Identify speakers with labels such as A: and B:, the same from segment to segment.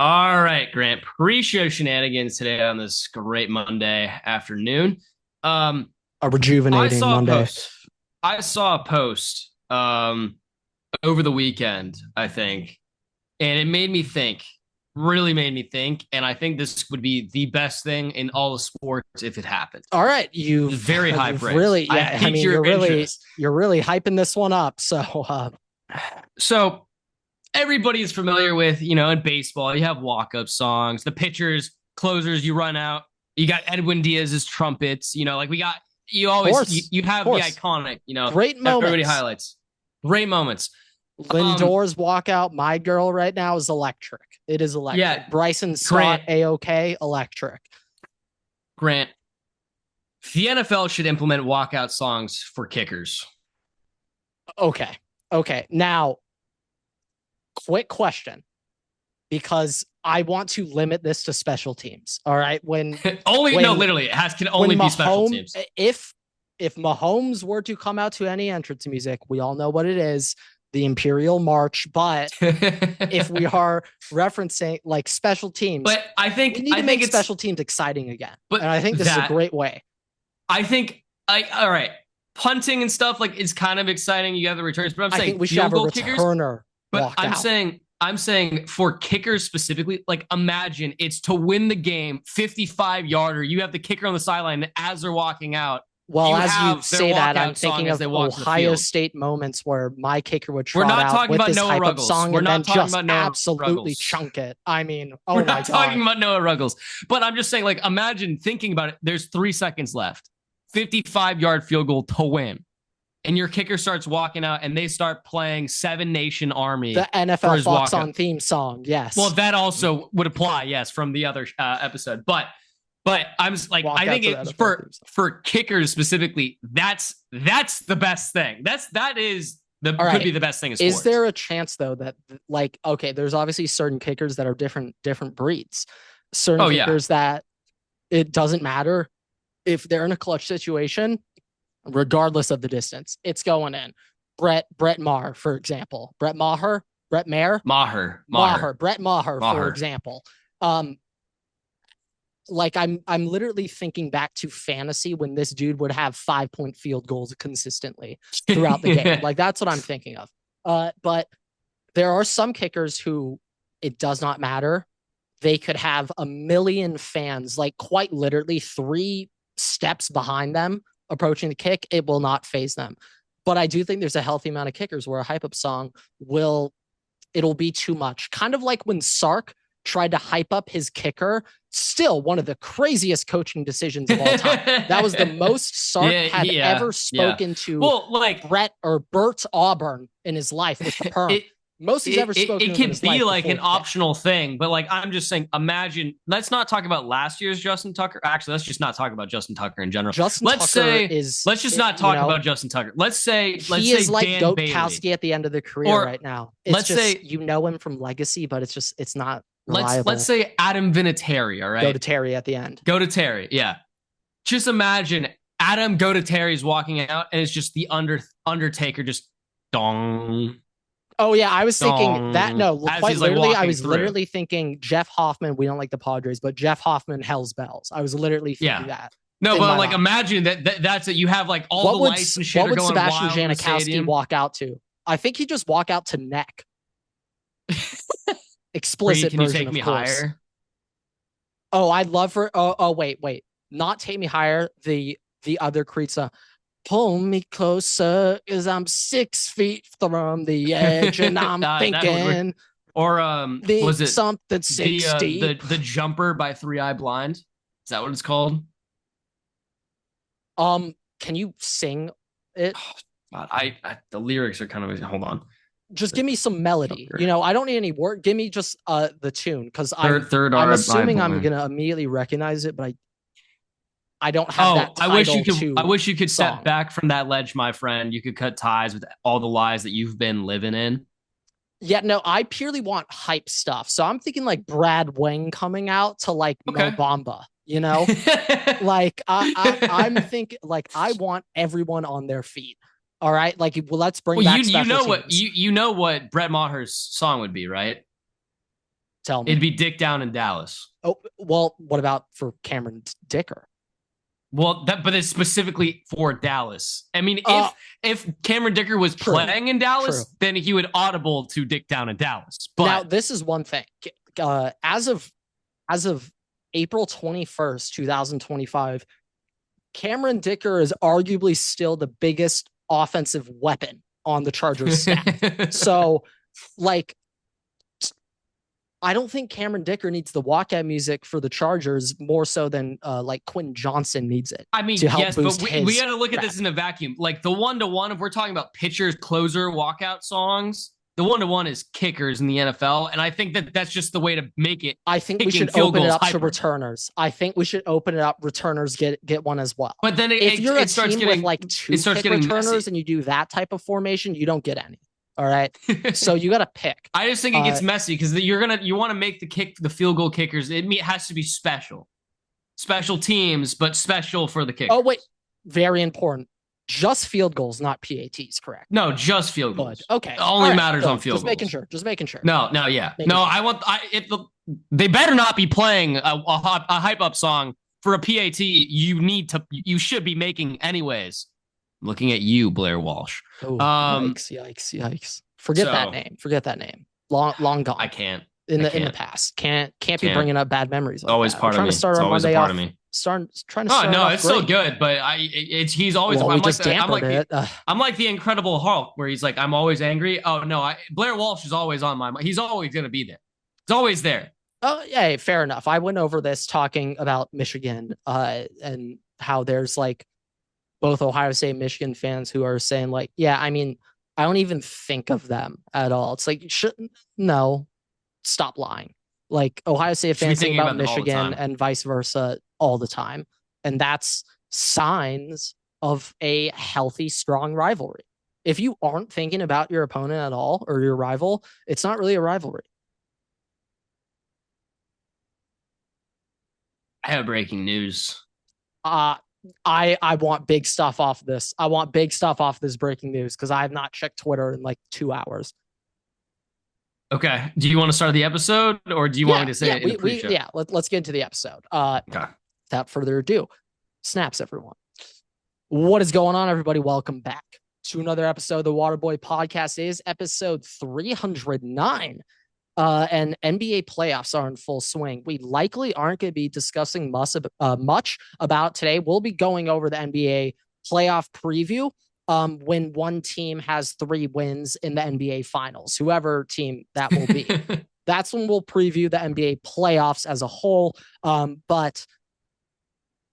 A: All right, Grant. Pre-show shenanigans today on this great Monday afternoon. Um,
B: A
A: I
B: rejuvenating
A: saw a
B: Monday.
A: post. I saw a post over the weekend, I think, and it made me think, really made me think, and I think this would be the best thing in all of sports if it happened.
B: All right,
A: Very high
B: you've
A: praise.
B: really
A: I
B: yeah. I
A: need
B: mean,
A: your
B: you're really
A: interest.
B: you're really hyping this one up. So
A: So everybody is familiar with, in baseball, you have walk-up songs, the pitchers, closers, you run out. You got Edwin Diaz's trumpets, like we got you always you
B: of
A: have the
B: course,
A: iconic,
B: great
A: everybody
B: moments.
A: highlights. Great moments. Um,
B: Lindor's walkout, my girl right now is electric. It is
A: yeah,
B: electric. Bryson Stott,
A: Grant,
B: A-OK, electric.
A: Grant, the NFL should implement walkout songs for kickers.
B: Okay, okay. Now, quick question, because I want to limit this to special teams. All right,
A: Only no,
B: when
A: literally, can
B: when
A: only be special
B: Mahomes,
A: teams.
B: if Mahomes were to come out to any entrance music, we all know what it is, the Imperial March. But if we are referencing like special teams,
A: But I
B: we
A: think
B: need
A: I
B: to
A: think
B: make
A: it's
B: special teams exciting again. And
A: but
B: I think this is a
A: that
B: great way.
A: I think I all right. Punting and stuff like is kind of exciting. You have the returns, but I'm
B: I
A: saying
B: think we should
A: field
B: have a
A: goal kickers.
B: returner
A: But
B: walk out.
A: I'm saying for kickers specifically, like imagine it's to win the game, 55-yarder. You have the kicker on the sideline, and as they're walking out,
B: Well,
A: you
B: as you
A: have their
B: say that, I'm
A: walkout song
B: thinking
A: as
B: of
A: they walk to the
B: Ohio
A: field.
B: State moments where my kicker would
A: We're
B: trot
A: not
B: out
A: talking
B: with
A: about
B: this
A: Noah
B: hype up
A: Ruggles.
B: song
A: We're
B: and
A: not
B: then
A: talking
B: just
A: about Noah
B: absolutely
A: Ruggles.
B: chunk it. I mean,
A: We're
B: oh my
A: not talking
B: God.
A: about Noah Ruggles. But I'm just saying, like, imagine thinking about it. There's 3 seconds left, 55-yard field goal to win, and your kicker starts walking out and they start playing Seven Nation
B: The
A: Army for
B: NFL
A: his
B: Fox
A: walkout.
B: on theme song.
A: Well,
B: Yes.
A: that also would apply, yes, from the other episode. But I'm just like
B: Walk
A: I
B: out
A: think
B: to the
A: it's
B: NFL theme song.
A: for kickers specifically. That's the best thing. That is the
B: All
A: could
B: right.
A: be the best thing in
B: Is
A: sports.
B: there a chance though that like okay, there's obviously certain kickers that are different breeds. Certain
A: Oh yeah,
B: kickers that it doesn't matter if they're in a clutch situation, regardless of the distance, it's going in. Brett Maher, for example. Brett Maher, Brett Maher, for
A: Maher.
B: example. Um, like I'm literally thinking back to fantasy when this dude would have 5 point field goals consistently throughout the game. Like that's what I'm thinking of. But there are some kickers who it does not matter. They could have a million fans, like quite literally 3 steps behind them approaching the kick. It will not phase them. But I do think there's a healthy amount of kickers where a hype up song it'll be too much. Kind of like when Sark tried to hype up his kicker, still one of the craziest coaching decisions of all time. That was the most Sark had ever
A: Yeah.
B: spoken to
A: Well, like
B: Brett or Bert Auburn in his life with the perm.
A: it
B: Most he's ever spoken
A: it
B: to in
A: can
B: his
A: be
B: life
A: like an
B: before.
A: optional thing, but like I'm just saying, imagine. Let's not talk about last year's Justin Tucker. Actually, let's just not talk about Justin Tucker in general.
B: Justin
A: Let's
B: Tucker
A: say
B: is,
A: let's just not
B: you
A: talk
B: know,
A: about Justin Tucker. Let's
B: he
A: say
B: is like
A: Dan
B: Goat
A: Bailey,
B: Kowski at the end of the career
A: or
B: right now. It's
A: let's
B: just
A: say
B: you know him from Legacy, but it's not
A: let's
B: reliable.
A: say Adam Vinatieri. All
B: Go
A: right,
B: to Terry at the end.
A: go to Terry. Yeah, just imagine Adam go to Terry's walking out, and it's just the Undertaker just dong
B: Oh yeah, I was thinking that.
A: dong
B: No,
A: as
B: quite
A: he's like
B: literally, I
A: walking
B: was
A: through.
B: literally thinking Jeff Hoffman. We don't like the Padres, but Jeff Hoffman, Hell's Bells. I was literally thinking
A: Yeah.
B: that
A: No,
B: in
A: but
B: my
A: like
B: mind.
A: imagine that's it. You have like all the
B: What would
A: lights and shit
B: what
A: are
B: would
A: going
B: Sebastian
A: wild in the
B: Janikowski
A: stadium.
B: walk out to? I think he'd just walk out to Neck.
A: Brady,
B: Explicit
A: can you
B: version,
A: take
B: of
A: me
B: course.
A: higher?
B: Oh, I'd love for. Oh, wait. Not Take Me Higher. The other Creed's pull me closer as I'm 6 feet from the edge and I'm
A: That would work.
B: thinking
A: Or
B: the
A: was it
B: something six deep.
A: the jumper by Three Eye Blind? Is that what it's called?
B: Can you sing it?
A: God, I the lyrics are kind of hold on.
B: Just give me some melody.
A: Jumper.
B: I don't need any word. Give me just the tune because
A: Third
B: I'm
A: eye
B: assuming I'm
A: blind.
B: gonna immediately recognize it, but I don't have
A: Oh,
B: that title
A: I
B: to
A: wish you could step
B: song.
A: back from that ledge, my friend. You could cut ties with all the lies that you've been living in.
B: Yeah, no, I purely want hype stuff. So I'm thinking like Brad Wang coming out to like Mo
A: Okay.
B: Bamba, Like I'm thinking like I want everyone on their feet. All right. Like well, let's bring
A: Well,
B: back special
A: you know what
B: teams.
A: you know what Brett Maher's song would be, right?
B: Tell me.
A: It'd be Dick Down in Dallas.
B: Oh, well, what about for Cameron Dicker?
A: Well, but it's specifically for Dallas. I mean, if Cameron Dicker was playing in Dallas, then he would audible to Dick Down in Dallas. But
B: now this is one thing. As of April 21st, 2025, Cameron Dicker is arguably still the biggest offensive weapon on the Chargers staff. So, like, I don't think Cameron Dicker needs the walkout music for the Chargers more so than like Quentin Johnson needs it.
A: I mean, yes, but we got to look at this in a vacuum. Like the 1-to-1, if we're talking about pitchers, closer, walkout songs, the 1-to-1 is kickers in the NFL, and I think that's just the way to make it.
B: I think we should open it up to returners. I think we should open it up. Returners get one as well.
A: But then
B: if you're a team with like two returners
A: messy.
B: And you do that type of formation, you don't get any. All right. So you got to pick.
A: I just think it gets messy because you want to make the field goal kickers. It has to be special teams, but special for the kickers.
B: Oh, wait. Very important. Just field goals, not PATs, correct?
A: No, just field goals.
B: Good. Okay.
A: It only matters on field goals.
B: Just making sure.
A: No, yeah. They better not be playing a hype up song for a PAT. You should be making anyways. Looking at you, Blair Walsh.
B: Oh, yikes. Forget that name. Long gone.
A: I can't.
B: In the past. Can't be bringing up bad memories. Like
A: always
B: that.
A: part of me.
B: It's always a part of me. Trying to start
A: no, it's still good, but he's always.
B: Well,
A: I'm like the Incredible Hulk, where he's like, I'm always angry. Oh no, Blair Walsh is always on my mind. He's always gonna be there. He's always there.
B: Oh yeah, fair enough. I went over this talking about Michigan, and how there's like both Ohio State and Michigan fans who are saying like, yeah, I mean, I don't even think of them at all. It's like, stop lying. Like Ohio State fans think about Michigan and vice versa all the time. And that's signs of a healthy, strong rivalry. If you aren't thinking about your opponent at all or your rival, it's not really a rivalry.
A: I have breaking news.
B: I want big stuff off this. I want big stuff off this breaking news because I have not checked Twitter in like 2 hours.
A: Okay. Do you want to start the episode or do you want me to say it in the pre-show?
B: Let's get into the episode. Okay. Without further ado, snaps, everyone. What is going on, everybody? Welcome back to another episode of the Waterboy podcast. It is episode 309. And NBA playoffs are in full swing. We likely aren't going to be discussing much about today. We'll be going over the NBA playoff preview when one team has 3 wins in the NBA finals, whoever team that will be. That's when we'll preview the NBA playoffs as a whole. But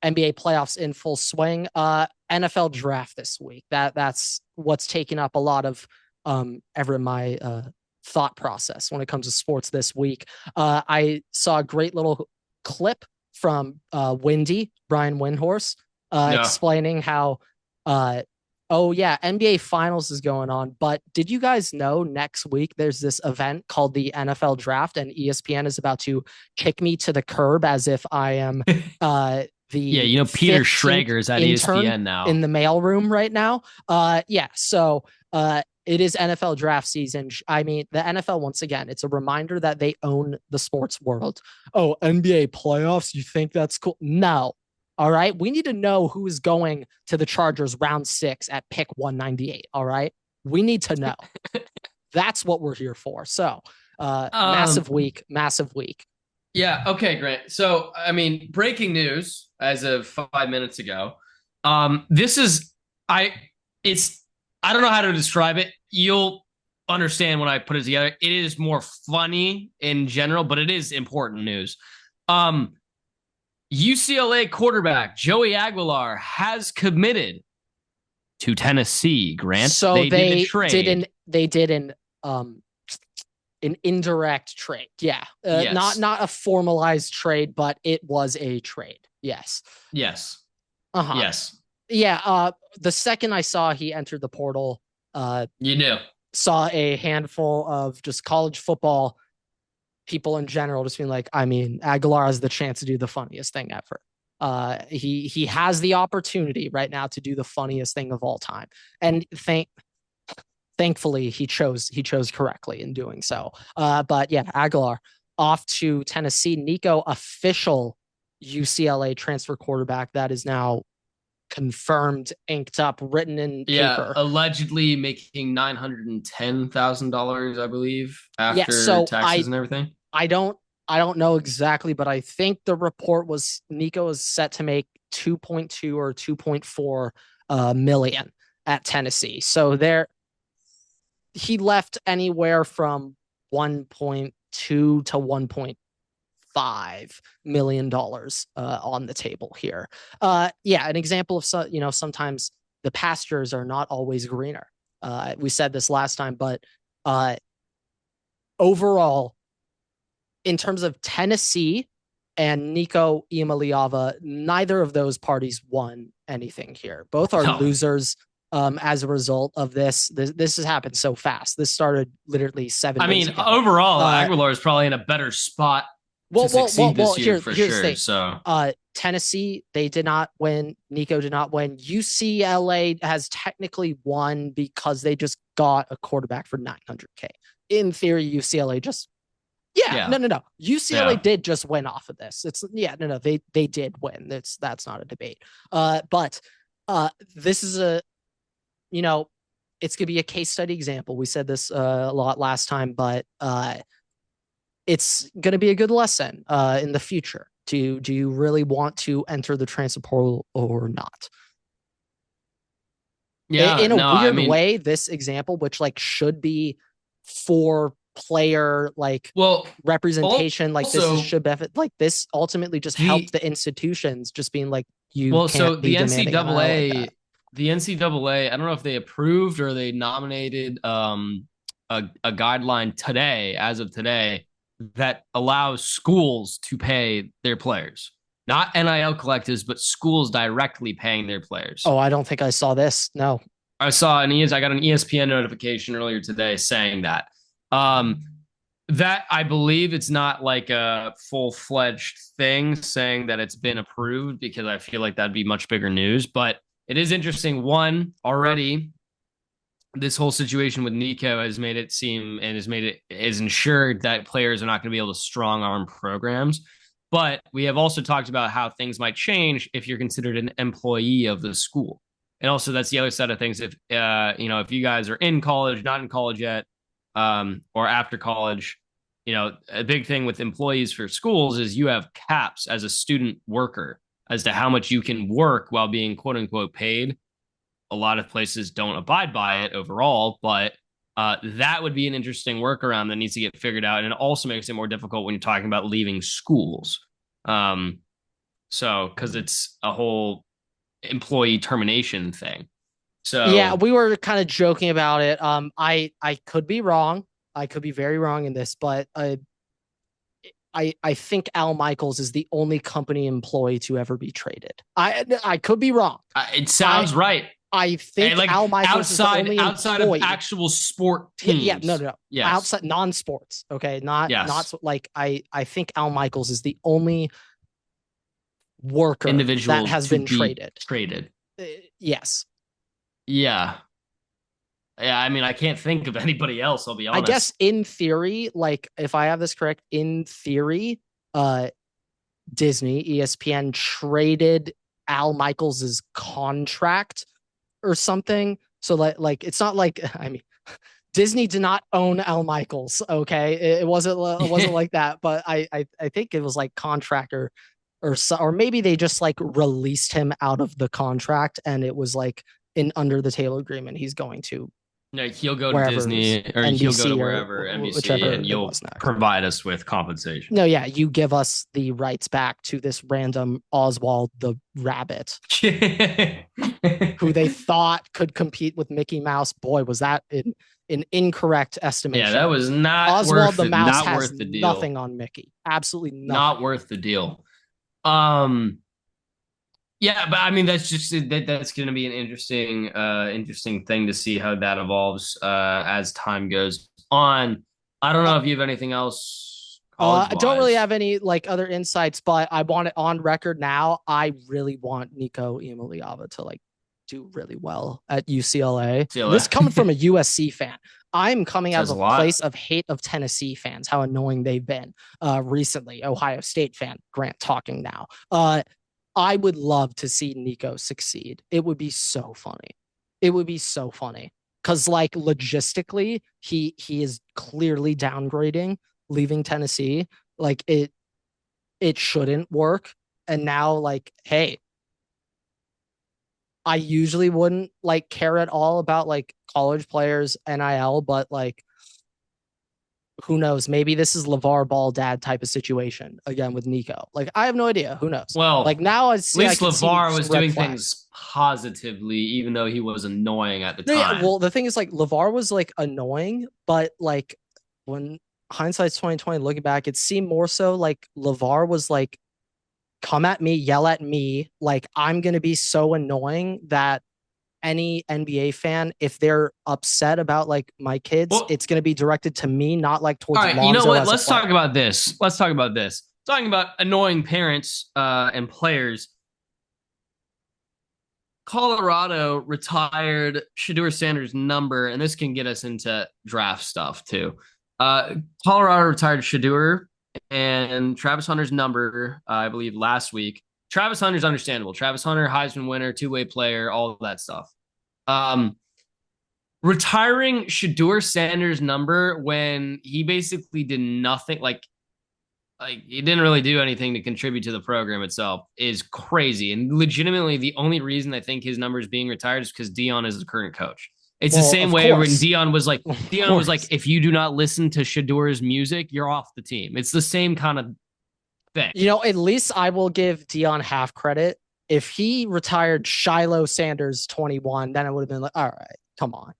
B: NBA playoffs in full swing. NFL draft this week. That's what's taking up a lot of my thought process when it comes to sports this week. I saw a great little clip from Brian Windhorse, explaining how, NBA Finals is going on. But did you guys know next week there's this event called the NFL Draft, and ESPN is about to kick me to the curb as if I am
A: Peter Schrager's at ESPN now
B: in the mailroom right now. So it is NFL draft season. I mean, the NFL, once again, it's a reminder that they own the sports world. Oh, NBA playoffs? You think that's cool? No. All right. We need to know who is going to the Chargers round 6 at pick 198. All right. We need to know. That's what we're here for. So massive week.
A: Yeah. Okay, Grant. So, I mean, breaking news as of 5 minutes ago. I don't know how to describe it. You'll understand when I put it together. It is more funny in general, but it is important news. UCLA quarterback Joey Aguilar has committed to Tennessee. Grant,
B: so they did an indirect trade. Yeah, yes. Not a formalized trade, but it was a trade. Yes.
A: Yes.
B: Yes. Yeah. The second I saw he entered the portal, saw a handful of just college football people in general just being like, I mean, Aguilar has the chance to do the funniest thing ever. He has the opportunity right now to do the funniest thing of all time, and thankfully he chose correctly in doing so. But yeah, Aguilar, off to Tennessee. Nico, official UCLA transfer quarterback that is now confirmed, inked up, written in
A: Yeah,
B: paper.
A: allegedly making $910,000, I believe,
B: Yeah,
A: after
B: so
A: taxes and everything.
B: I don't I don't know exactly, but I think the report was Nico is set to make 2.2 or 2.4 million at Tennessee. So there he left anywhere from 1.2 to 1.5 million dollars on the table here. Yeah, an example of sometimes the pastures are not always greener. We said this last time, but uh, overall, in terms of Tennessee and Nico Iamaleava, neither of those parties won anything here. Both are
A: No,
B: losers as a result of this. This has happened so fast. This started literally 7 days ago.
A: overall,
B: Uh,
A: Aguilar is probably in a better spot to
B: well.
A: succeed this year for
B: Here's the
A: sure.
B: thing.
A: So,
B: Tennessee, they did not win. Nico did not win. UCLA has technically won because they just got a quarterback for 900K. In theory, UCLA just yeah,
A: yeah,
B: no. UCLA
A: yeah.
B: did just win off of this. It's yeah, no. They did win. That's not a debate. But this is you know, it's gonna be a case study example. We said this a lot last time, but it's gonna be a good lesson in the future. Do you really want to enter the transfer portal or not?
A: Yeah,
B: In a
A: no, I
B: weird
A: mean,
B: way, this example, which like should be for player like
A: well,
B: representation, like this is
A: also
B: should benefit, like this ultimately just helped
A: the
B: the institutions just being like, you
A: so
B: can't be demanding NIL like that.
A: The NCAA, I don't know if they approved or they nominated a guideline today, as of today, that allows schools to pay their players. Not NIL collectives, but schools directly paying their players.
B: Oh, I don't think I saw this. No.
A: I got an ESPN notification earlier today saying that. Um, that I believe it's not like a full-fledged thing saying that it's been approved, because I feel like that'd be much bigger news. But it is interesting. One, already this whole situation with Nico has made it seem and has ensured that players are not going to be able to strong arm programs. But we have also talked about how things might change if you're considered an employee of the school. And also, that's the other side of things. If if you guys are in college, not in college yet, or after college, a big thing with employees for schools is you have caps as a student worker as to how much you can work while being quote unquote paid. A lot of places don't abide by it overall, but that would be an interesting workaround that needs to get figured out. And it also makes it more difficult when you're talking about leaving schools. Um, so, because it's a whole employee termination thing.
B: Yeah,
A: So,
B: we were kind of joking about it. I could be wrong. I could be very wrong in this, but I think Al Michaels is the only company employee to ever be traded. I could be wrong.
A: it
B: I
A: sounds right.
B: I
A: And
B: think
A: like
B: Al Michaels is the only
A: outside of
B: employee.
A: actual sport
B: Yeah, no,
A: teams.
B: no, no.
A: Yes.
B: Outside non-sports, okay? Not
A: Yes.
B: like I think Al Michaels is the only worker that
A: Individual
B: has
A: to
B: been
A: be
B: traded.
A: traded.
B: Yes.
A: Yeah. Yeah, I mean, I can't think of anybody else, I'll be
B: I guess
A: honest.
B: in theory, like if I have this correct, in theory, uh Disney, ESPN traded Al Michaels's contract or something. So like it's not like I mean Disney did not own Al Michaels. Okay, it wasn't like that. But I think it was like contract or maybe they just like released him out of the contract and it was like an under the table agreement. He's going to
A: No, he'll go to
B: wherever
A: Disney, or he'll go to
B: NBC or
A: wherever, NBC,
B: whichever
A: and
B: it
A: you'll
B: was next.
A: provide us with compensation.
B: No, yeah, you give us the rights back to this random Oswald the Rabbit who they thought could compete with Mickey Mouse. Boy, was that an incorrect
A: Yeah,
B: estimation.
A: that was not
B: Oswald
A: worth
B: the
A: it.
B: Mouse
A: Not
B: has
A: worth the deal.
B: nothing on Mickey. Absolutely nothing.
A: Not worth the deal. Um, yeah, but I mean, that's going to be an interesting thing to see how that evolves as time goes on. I don't
B: Uh,
A: know if you have anything else college
B: I don't really
A: wise.
B: have any like other insights, but I want it on record now. I really want Nico Iamaleava to like do really well at UCLA.
A: CLA
B: This coming from a USC fan. I'm coming out of
A: says a
B: a
A: lot.
B: place of hate of Tennessee fans, how annoying they've been recently. Ohio State fan, Grant talking now. I would love to see Nico succeed. It would be so funny. It would be so funny. Cause like logistically, he is clearly downgrading, leaving Tennessee. Like it shouldn't work. And now, like, hey, I usually wouldn't like care at all about like college players NIL, but like who knows? Maybe this is LeVar Ball dad type of situation again with Nico. Like I have no idea. Who knows? Like
A: Well,
B: now
A: at
B: I
A: least
B: can see
A: LeVar
B: some
A: was
B: red
A: doing
B: flags.
A: things positively, even though he was annoying at the
B: No, yeah.
A: time.
B: Well, the thing is like LeVar was like annoying, but like when hindsight's 2020, looking back, it seemed more so like LeVar was like, come at me, yell at me. Like I'm gonna be so annoying that any NBA fan, if they're upset about like my kids,
A: Well,
B: it's going to be directed to me, not like
A: all
B: towards
A: right, you know
B: Lonzo
A: what?
B: as a
A: Let's talk
B: player.
A: about this. Let's talk about this. Talking about annoying parents and players. Colorado retired Shedeur Sanders' number, and this can get us into draft stuff too. Colorado retired Shedeur and Travis Hunter's number, I believe, last week. Travis Hunter's understandable. Travis Hunter, Heisman winner, two-way player, all of that stuff. Um, Retiring Shedeur Sanders' number when he basically did nothing, like he didn't really do anything to contribute to the program itself is crazy. And legitimately, the only reason I think his number is being retired is because Dion is the current coach. It's the
B: Well,
A: same
B: of
A: way when
B: course. Of
A: Dion was like,
B: course.
A: if you do not listen to Shadeur's music, you're off the team. It's the same kind of thing.
B: You know, at least I will give Dion half credit. If he retired Shiloh Sanders 21, then it would have been like, all right, come on.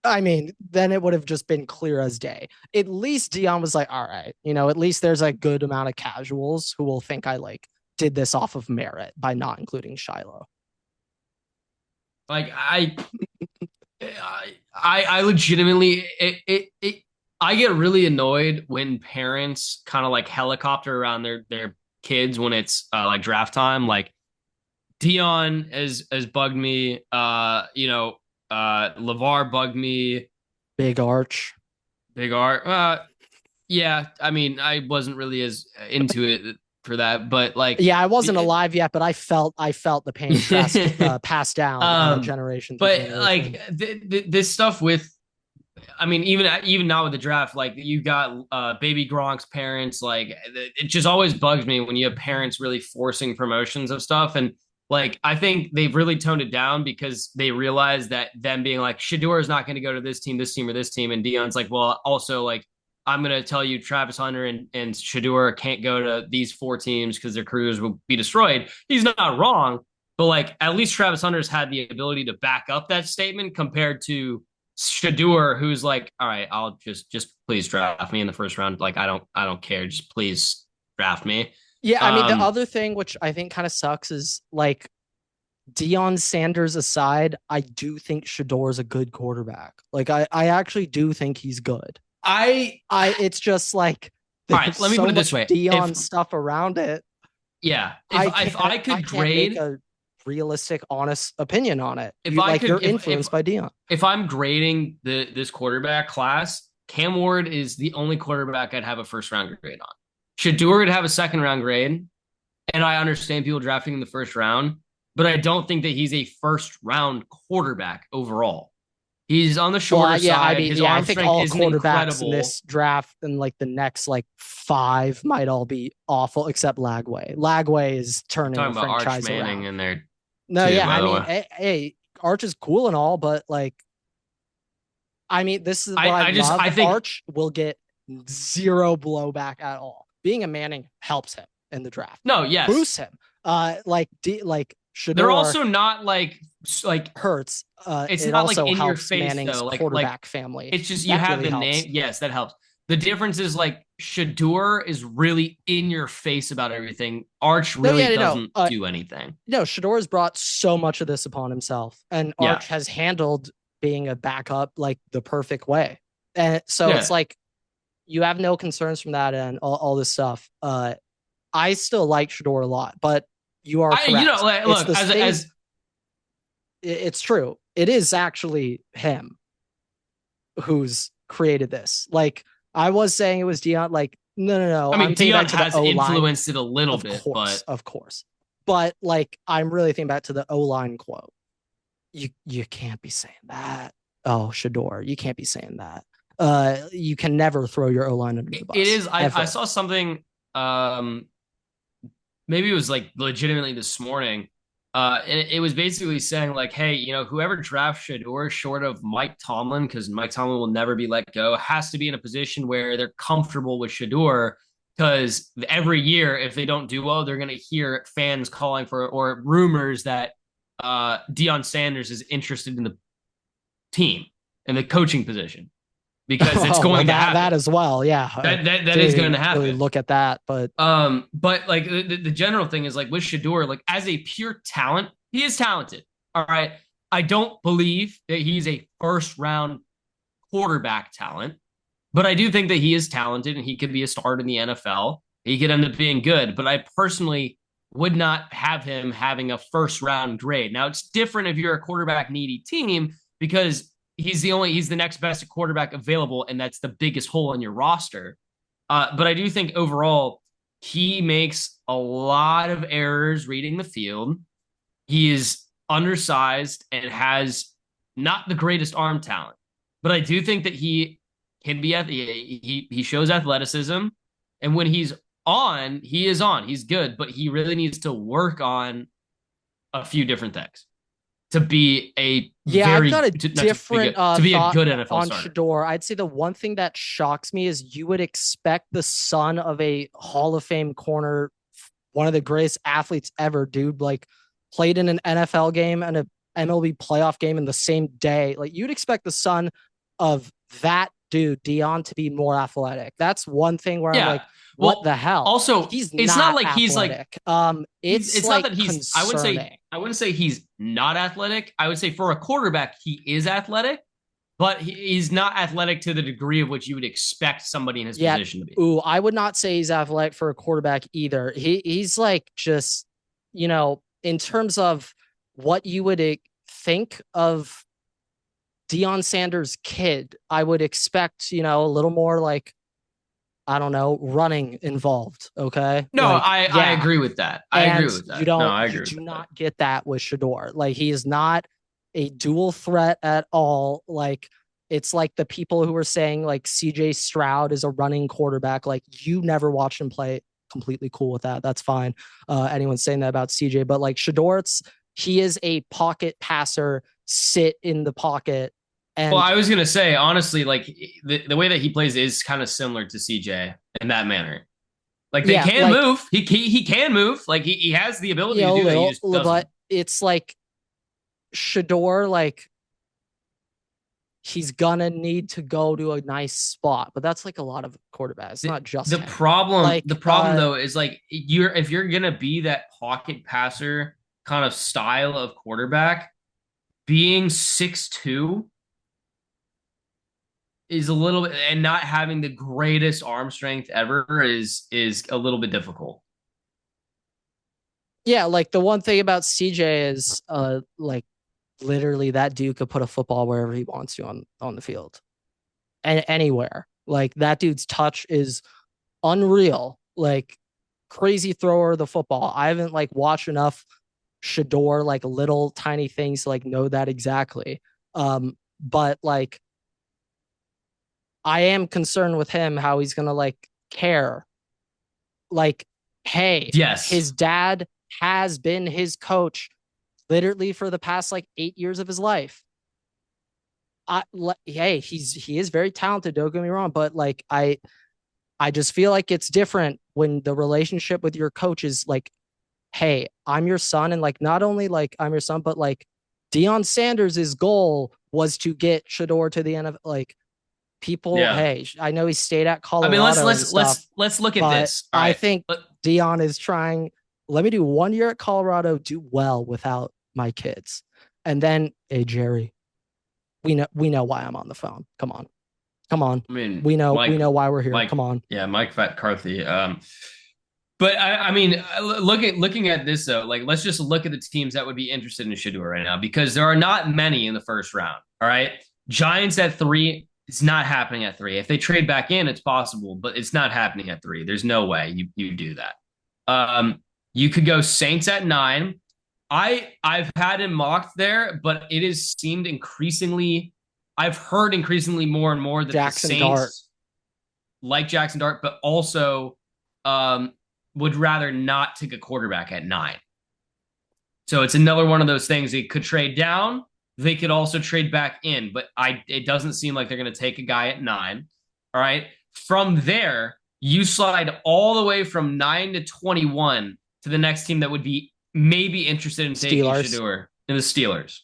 B: I mean, then it would have just been clear as day. At least Dion was like, all right, you know, at least there's a good amount of casuals who will think I like did this off of merit by not including Shiloh.
A: Like I legitimately I get really annoyed when parents kind of like helicopter around their kids when it's like draft time. Like Dion has bugged me. LeVar bugged me.
B: Big Arch.
A: Big Art. Yeah. I mean, I wasn't really as into it for that, but like,
B: Yeah, I wasn't alive yet, but I felt the pain passed down
A: um,
B: generation to
A: but
B: generation.
A: like this stuff with, I mean, even now with the draft, like you got baby Gronk's parents, like it just always bugs me when you have parents really forcing promotions of stuff. And like I think they've really toned it down because they realize that them being like Shador is not going to go to this team, or this team, and Dion's like, well, also like I'm going to tell you Travis Hunter and Shador can't go to these four teams because their careers will be destroyed. He's not wrong, but like at least Travis Hunter's had the ability to back up that statement compared to Shador, who's like, all right, I'll just please draft me in the first round. Like I don't care. Just please draft me.
B: Yeah, I mean the
A: Um,
B: other thing which I think kind of sucks is like Deion Sanders aside, I do think Shador is a good quarterback. Like I actually do think he's good.
A: I
B: I it's just like
A: all right.
B: there's
A: Let me put
B: so
A: it this
B: much
A: way. If
B: Dion stuff around it.
A: yeah, if
B: I
A: I
B: I
A: could
B: can't make
A: grade,
B: a realistic, honest opinion on it.
A: if
B: You
A: I
B: like
A: could,
B: you're influenced by Dion.
A: if I'm grading this quarterback class, Cam Ward is the only quarterback I'd have a first round grade on. Shador would have a second round grade, and I understand people drafting in the first round, but I don't think that he's a first round quarterback overall. He's on the
B: Well,
A: shorter
B: yeah, I
A: side.
B: mean,
A: His
B: yeah, I
A: arm
B: think
A: strength
B: all
A: isn't
B: quarterbacks in
A: incredible.
B: this draft and like the next like five might all be awful except Lagway. Lagway is
A: You're
B: turning
A: talking
B: a
A: about Arch
B: franchise
A: Manning
B: around.
A: in there
B: No,
A: too,
B: yeah,
A: by
B: I
A: the
B: mean,
A: way.
B: hey, Arch is cool and all, but like, I mean, this is what I love.
A: I think
B: Arch will get zero blowback at all. Being a Manning helps him in the draft,
A: no, yes.
B: boosts him. Like
A: They're
B: Shador
A: also not like
B: hurts.
A: it's
B: It
A: not like
B: also
A: in your
B: helps
A: face
B: Manning's
A: though. Like
B: quarterback family.
A: it's just you
B: That
A: have
B: really
A: the name.
B: helps.
A: Yes, that helps. The difference is like Shador is really in your face about everything. Arch
B: No,
A: really
B: yeah, no.
A: doesn't do anything.
B: No, Shador has brought so much of this upon himself, and
A: Yeah.
B: Arch has handled being a backup like the perfect way. And so it's
A: Yeah.
B: like you have no concerns from that and all this stuff. I still like Shador a lot, but you are
A: I you know
B: correct.
A: like,
B: It's
A: look
B: this thing. it's true. It is actually him who's created this. Like I was saying, it was Dion. Like no.
A: I mean,
B: I'm thinking
A: Dion
B: back to the
A: has
B: O line.
A: influenced it a little
B: Of
A: bit,
B: course,
A: but
B: of course. But like I'm really thinking back to the O line quote. You can't be saying that. Oh, Shador, you can't be saying that. You can never throw your O line under the
A: it
B: bus
A: is. I
B: ever.
A: saw something. Um, maybe it was like legitimately this morning. And it was basically saying like, hey, whoever drafts Shador short of Mike Tomlin, because Mike Tomlin will never be let go, has to be in a position where they're comfortable with Shador. Because every year, if they don't do well, they're going to hear fans calling for or rumors that Deion Sanders is interested in the team and the coaching position because it's
B: Oh well,
A: going to
B: that
A: happen.
B: as well. Yeah,
A: That is
B: didn't
A: going
B: even
A: to
B: really
A: happen.
B: look at that, but
A: But like the general thing is like with Shador, like as a pure talent, he is talented. All right. I don't believe that he's a first round quarterback talent, but I do think that he is talented and he could be a starter in the NFL. He could end up being good, but I personally would not have him having a first round grade. Now it's different if you're a quarterback needy team because he's the next best quarterback available, and that's the biggest hole in your roster. But I do think overall, he makes a lot of errors reading the field. He is undersized and has not the greatest arm talent. But I do think that he can be he shows athleticism. And when he's on, he is on. He's good, but he really needs to work on a few different things to be a
B: yeah, I've got
A: very
B: a
A: not to be
B: different
A: good to be a
B: thought
A: good NFL
B: on
A: starter.
B: Shador. I'd say the one thing that shocks me is you would expect the son of a Hall of Fame corner, one of the greatest athletes ever, dude, like played in an NFL game and a MLB playoff game in the same day. Like you'd expect the son of that dude, Dion, to be more athletic. That's one thing where I'm
A: Yeah.
B: like, what the
A: Well,
B: hell?
A: also,
B: He's
A: it's not
B: not
A: like he's like
B: athletic.
A: he's
B: It's
A: it's not
B: like
A: that he's
B: concerning.
A: I wouldn't say he's not athletic. I would say for a quarterback he is athletic, but he's not athletic to the degree of which you would expect somebody in his
B: Yeah.
A: position to be.
B: Ooh, I would not say he's athletic for a quarterback either. He's like just, in terms of what you would think of Deion Sanders' kid, I would expect, a little more like, I don't know, running involved. Okay.
A: No,
B: Like,
A: I
B: yeah.
A: agree with that. I agree
B: And
A: with that. No, I
B: you
A: agree with
B: do
A: that.
B: not get that with Shador. Like, he is not a dual threat at all. Like, it's like the people who are saying like CJ Stroud is a running quarterback. Like, you never watched him play. Completely cool with that. That's fine. Anyone saying that about CJ, but like Shador, he is a pocket passer, sit in the pocket.
A: Well,
B: And
A: I was gonna say honestly, like the way that he plays is kind of similar to CJ in that manner. Like they
B: yeah,
A: can
B: like,
A: move. He can move. Like he has the ability to
B: a
A: do that. He
B: little,
A: just
B: but
A: doesn't.
B: it's like Shador, like, he's gonna need to go to a nice spot, but that's like a lot of quarterbacks. It's
A: The,
B: not just
A: the
B: him.
A: problem the
B: Like,
A: problem though is like if you're gonna be that pocket passer kind of style of quarterback, being 6'2" is a little bit and not having the greatest arm strength ever is a little bit difficult.
B: yeah, like the one thing about CJ is, like literally that dude could put a football wherever he wants to on the field and anywhere. Like that dude's touch is unreal. Like crazy thrower of the football. I haven't like watched enough Shador like little tiny things to like know that exactly. But like I am concerned with him how he's gonna like care. Like, hey,
A: Yes.
B: his dad has been his coach literally for the past like 8 years of his life. Hey, he is very talented. Don't get me wrong, but like I just feel like it's different when the relationship with your coach is like, hey, I'm your son, and like not only like I'm your son, but like Deion Sanders' goal was to get Shador to the end of like people.
A: Yeah.
B: Hey, I know he stayed at
A: I mean,
B: Colorado and stuff,
A: let's look at
B: but
A: this. All
B: I
A: right.
B: think Deion is trying. Let me do 1 year at Colorado, do well without my kids, and then hey Jerry, we know why I'm on the phone. Come on,
A: I mean,
B: we know why we're here.
A: Mike,
B: Come on.
A: yeah, Mike Fat Carthy. But I mean, looking at this though, like let's just look at the teams that would be interested in Shador right now because there are not many in the first round. All right, Giants at 3. It's not happening at 3. If they trade back in, it's possible, but it's not happening at 3. There's no way you do that. You could go Saints at 9. I've had him mocked there, but it has seemed increasingly. I've heard increasingly more and more that
B: Jackson
A: the
B: Dart.
A: Saints like Jackson Dart, but also would rather not take a quarterback at 9. So it's another one of those things. They could trade down. They could also trade back in, but it doesn't seem like they're going to take a guy at 9. All right. From there, you slide all the way from 9 to 21 to the next team that would be maybe interested in taking
B: Steelers.
A: Shador, in the Steelers.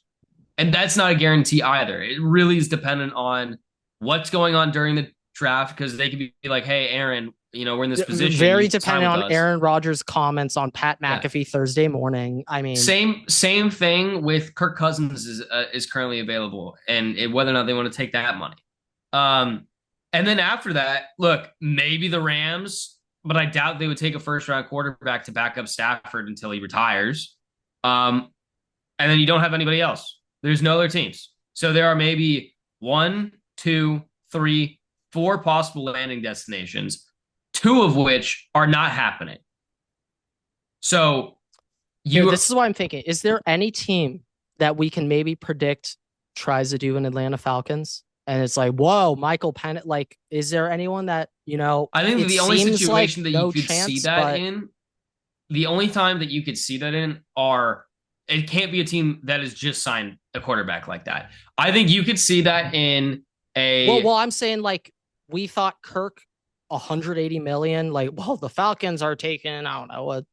A: And that's not a guarantee either. It really is dependent on what's going on during the draft because they could be like, hey, Aaron, we're in this position.
B: Very dependent on Aaron Rodgers' comments on Pat McAfee Thursday morning. I mean,
A: same thing with Kirk Cousins is currently available and whether or not they want to take that money. And then after that, look, maybe the Rams, but I doubt they would take a first round quarterback to back up Stafford until he retires. And then you don't have anybody else. There's no other teams. So there are maybe 1, 2, 3, 4 possible landing destinations, 2 of which are not happening. So
B: this is what I'm thinking. Is there any team that we can maybe predict tries to do an Atlanta Falcons? And it's like, whoa, Michael Penn. Like, is there anyone that, I
A: think the only situation that you could
B: chance,
A: see that in, the only time that you could see that in it can't be a team that has just signed a quarterback like that. I think you could see that in a.
B: Well, I'm saying like we thought Kirk 180 million. Like, well, the Falcons are taking, I don't know what.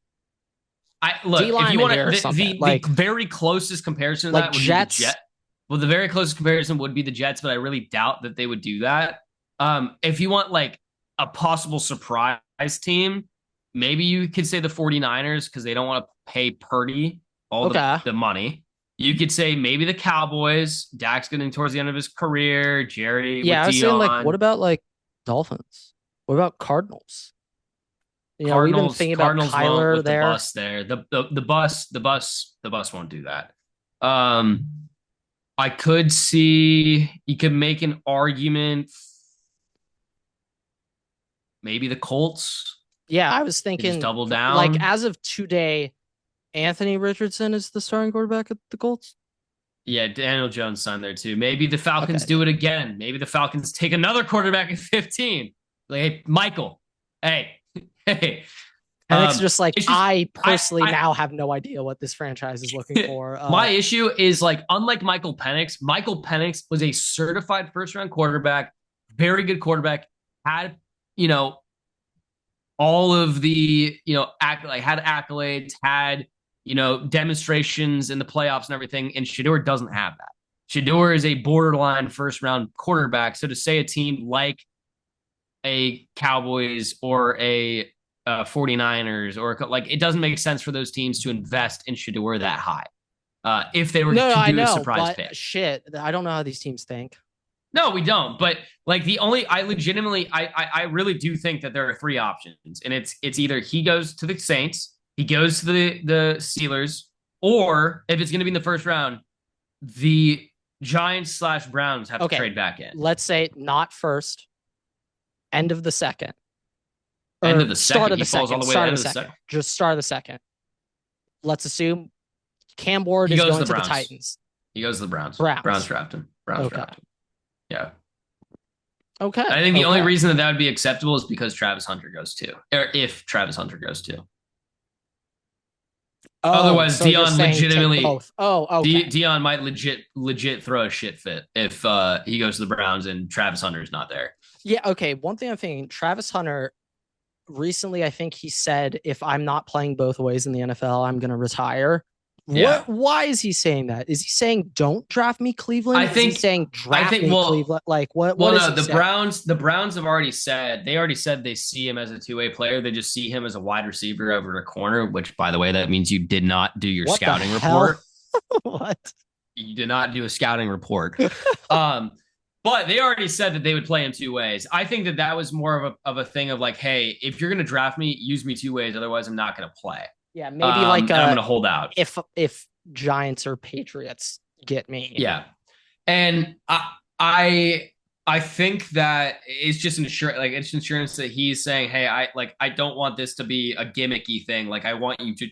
A: Look, if you want the very closest comparison to
B: like
A: that would
B: Jets.
A: be the Jets. Well, the very closest comparison would be the Jets, but I really doubt that they would do that. If you want like a possible surprise team, maybe you could say the 49ers because they don't want to pay Purdy all the money. You could say maybe the Cowboys. Dak's getting towards the end of his career. Jerry,
B: yeah, I was saying like, what about like Dolphins? What about Cardinals? We've been thinking about Kyler there.
A: The bus there. The bus won't do that. I could see you could make an argument. Maybe the Colts.
B: Yeah, I was thinking
A: just double down.
B: Like as of today, Anthony Richardson is the starting quarterback at the Colts.
A: Yeah, Daniel Jones signed there too. Maybe the Falcons do it again. Maybe the Falcons take another quarterback at 15. Like, hey, Michael. Hey.
B: And it's just like, I personally now have no idea what this franchise is looking for.
A: My issue is like, unlike Michael Penix was a certified first round quarterback, very good quarterback, had, all of the, had accolades, had, demonstrations in the playoffs and everything. And Shador doesn't have that. Shador is a borderline first round quarterback. So to say a team like a Cowboys or a 49ers or like it doesn't make sense for those teams to invest in Shador that high. If they were to do a surprise pick.
B: Shit, I don't know how these teams think.
A: No, we don't. But like I really do think that there are 3 options, and it's either he goes to the Saints, he goes to the Steelers, or if it's going to be in the first round, the Giants/Browns have to trade back in.
B: Let's say not first, end of the second.
A: End of the second. Start of the second.
B: Just start of the second. Let's assume Cam Ward is going to the Titans.
A: He goes to the Browns. Browns draft him. Draft him. Yeah.
B: Okay.
A: I think the only reason that would be acceptable is because Travis Hunter goes too. Or if Travis Hunter goes too. Otherwise, so Dion legitimately.
B: Okay.
A: Dion might legit throw a shit fit if he goes to the Browns and Travis Hunter is not there.
B: Yeah. Okay. One thing I'm thinking, Travis Hunter. Recently, I think he said, if I'm not playing both ways in the NFL, I'm going to retire. Yeah. Why is he saying that? Is he saying, don't draft me, Cleveland? Is he saying, draft me, Cleveland? Like, what is
A: the Browns have already said, they see him as a 2-way player. They just see him as a wide receiver over a corner, which, by the way, that means you did not do your scouting report.
B: What?
A: You did not do a scouting report. But they already said that they would play him two ways. I think that that was more of a thing of like, hey, if you're going to draft me, use me two ways. Otherwise, I'm not going to play.
B: Yeah, maybe like
A: And I'm going to hold out.
B: if Giants or Patriots get me.
A: Yeah. And I I think that it's just insurance, like it's insurance that he's saying, hey, I don't want this to be a gimmicky thing. Like I want you to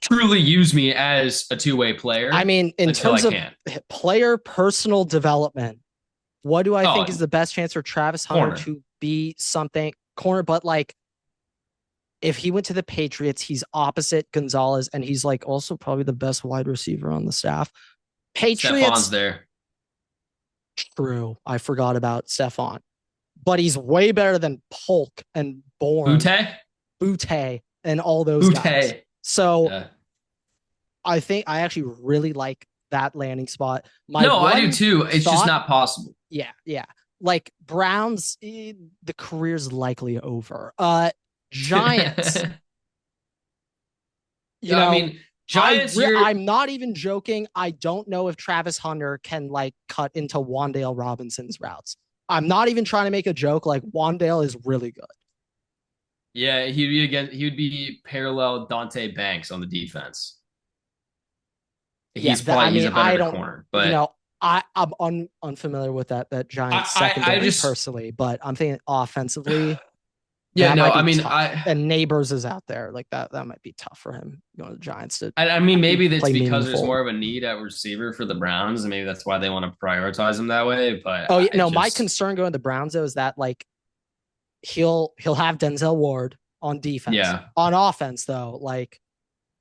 A: truly use me as a two-way
B: I
A: player
B: mean, in
A: until I
B: terms of
A: can.
B: player personal development, what do I think is
A: Oh,
B: the best chance for Travis Hunter
A: corner.
B: to be something corner? But like, if he went to the Patriots, he's opposite Gonzalez, and he's like also probably the best wide receiver on the staff.
A: Stefan's
B: Patriots,
A: there.
B: true. I forgot about Stefan, but he's way better than Polk and Bourne,
A: Butte?
B: Butte, and all those guys.
A: Butte.
B: So
A: Yeah.
B: I think I actually really like that landing spot. My
A: No, I do
B: one
A: too. It's just
B: thought,
A: not possible.
B: yeah, yeah. Like Browns, the career's likely over. Giants, you
A: I
B: know,
A: mean, Giants, you're
B: I'm not even joking. I don't know if Travis Hunter can like cut into Wandale Robinson's routes. I'm not even trying to make a joke. Like Wandale is really good.
A: yeah, he would be parallel Dante Banks on the defense.
B: Yeah,
A: He's a better
B: I
A: of a
B: don't,
A: corner, but
B: I'm unfamiliar with that Giants
A: I
B: secondary
A: just
B: personally, but I'm thinking offensively
A: yeah,
B: that
A: no,
B: might
A: I
B: be
A: mean,
B: tough. And Neighbors is out there, like that might be tough for him going to the Giants to
A: I mean, maybe that's
B: play
A: because there's
B: meaningful.
A: more of a need at receiver for the Browns, and maybe that's why they want to prioritize him that way. But
B: Oh yeah,
A: I
B: no, my
A: just,
B: concern going to the Browns though is that like he'll have Denzel Ward on defense.
A: yeah,
B: On offense though, like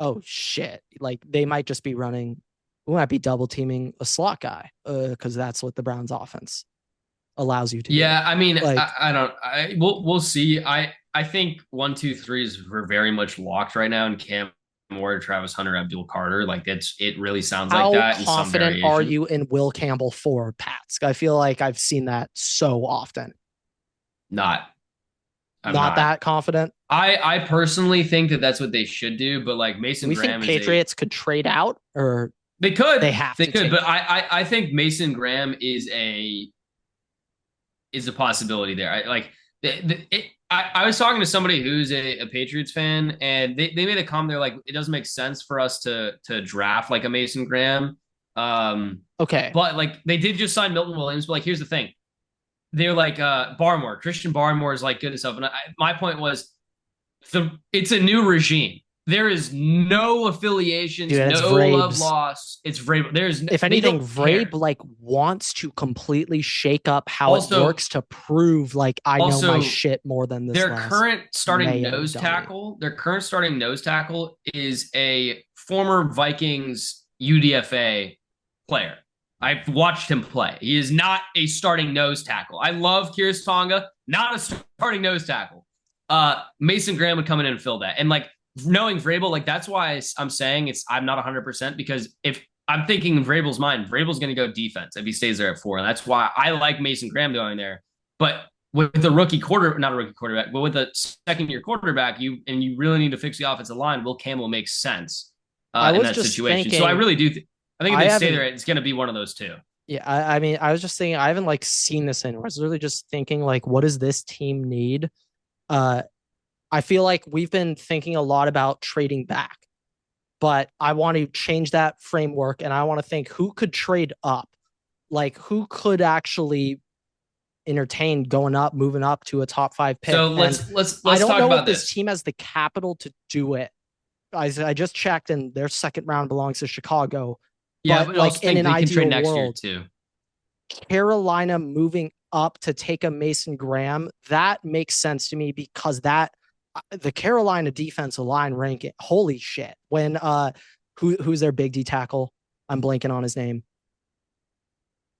B: oh shit, like they might just be running. We might be double teaming a slot guy because that's what the Browns offense allows you to do.
A: yeah. I mean,
B: Like
A: I don't. We'll see. I think 1, 2, 3 is we're very much locked right now, and Cam Ward, Travis Hunter, Abdul Carter. Like it really sounds like
B: how
A: that in some
B: confident are
A: variation.
B: you in Will Campbell for Pats? I feel like I've seen that so often.
A: Not. I'm
B: Not
A: not.
B: that confident.
A: I personally think that that's what they should do, but like
B: Do
A: Mason
B: we think
A: Graham is a
B: Patriots could trade out or
A: they
B: they have
A: they
B: to
A: could,
B: take
A: but
B: him?
A: I think Mason Graham is a possibility there. I was talking to somebody who's a Patriots fan, and they made a comment. They're like, it doesn't make sense for us to draft like a Mason Graham. Um,
B: Okay.
A: but like they did just sign Milton Williams. But like, here's the thing: they're like Christian Barmore is like good and stuff. And my point was it's a new regime. There is no affiliations,
B: Dude, it's
A: no love
B: Vrabes.
A: lost. It's Vrabel.
B: If
A: They
B: anything,
A: don't
B: Vrabe
A: care.
B: like wants to completely shake up how it
A: Also,
B: works to prove like I know my
A: also
B: shit more than this last Mayo dummy.
A: their current starting nose tackle is a former Vikings UDFA player. I've watched him play. He is not a starting nose tackle. I love Kiris Tonga, not a starting nose tackle. Mason Graham would come in and fill that. And like knowing Vrabel, like that's why I'm saying I'm not 100% because if I'm thinking in Vrabel's mind, Vrabel's going to go defense if he stays there at 4. And that's why I like Mason Graham going there. But with the not a rookie quarterback, but with a second year quarterback, you really need to fix the offensive line. Will Campbell makes sense
B: I
A: in
B: was
A: that
B: just
A: situation. So I
B: thinking
A: really do. I think if
B: I
A: they stay there,
B: haven't
A: it's going to be one of those two.
B: yeah, I mean I was just thinking I haven't like seen this in. I was really just thinking like what does this team need? Uh I feel like we've been thinking a lot about trading back, but I want to change that framework and I want to think who could trade up? Like who could actually entertain going up, moving up to a top 5
A: So
B: pick? And I
A: let's
B: don't
A: talk
B: know if
A: about
B: this
A: this.
B: team has the capital to do it. I just checked and their second round belongs to Chicago.
A: Yeah,
B: But
A: but I also
B: like in
A: think
B: an
A: they can trade
B: ideal
A: next year
B: world,
A: too.
B: Carolina moving up to take a Mason Graham, that makes sense to me because that the Carolina defensive line ranking, holy shit. When who's their big D tackle? I'm blanking on his name.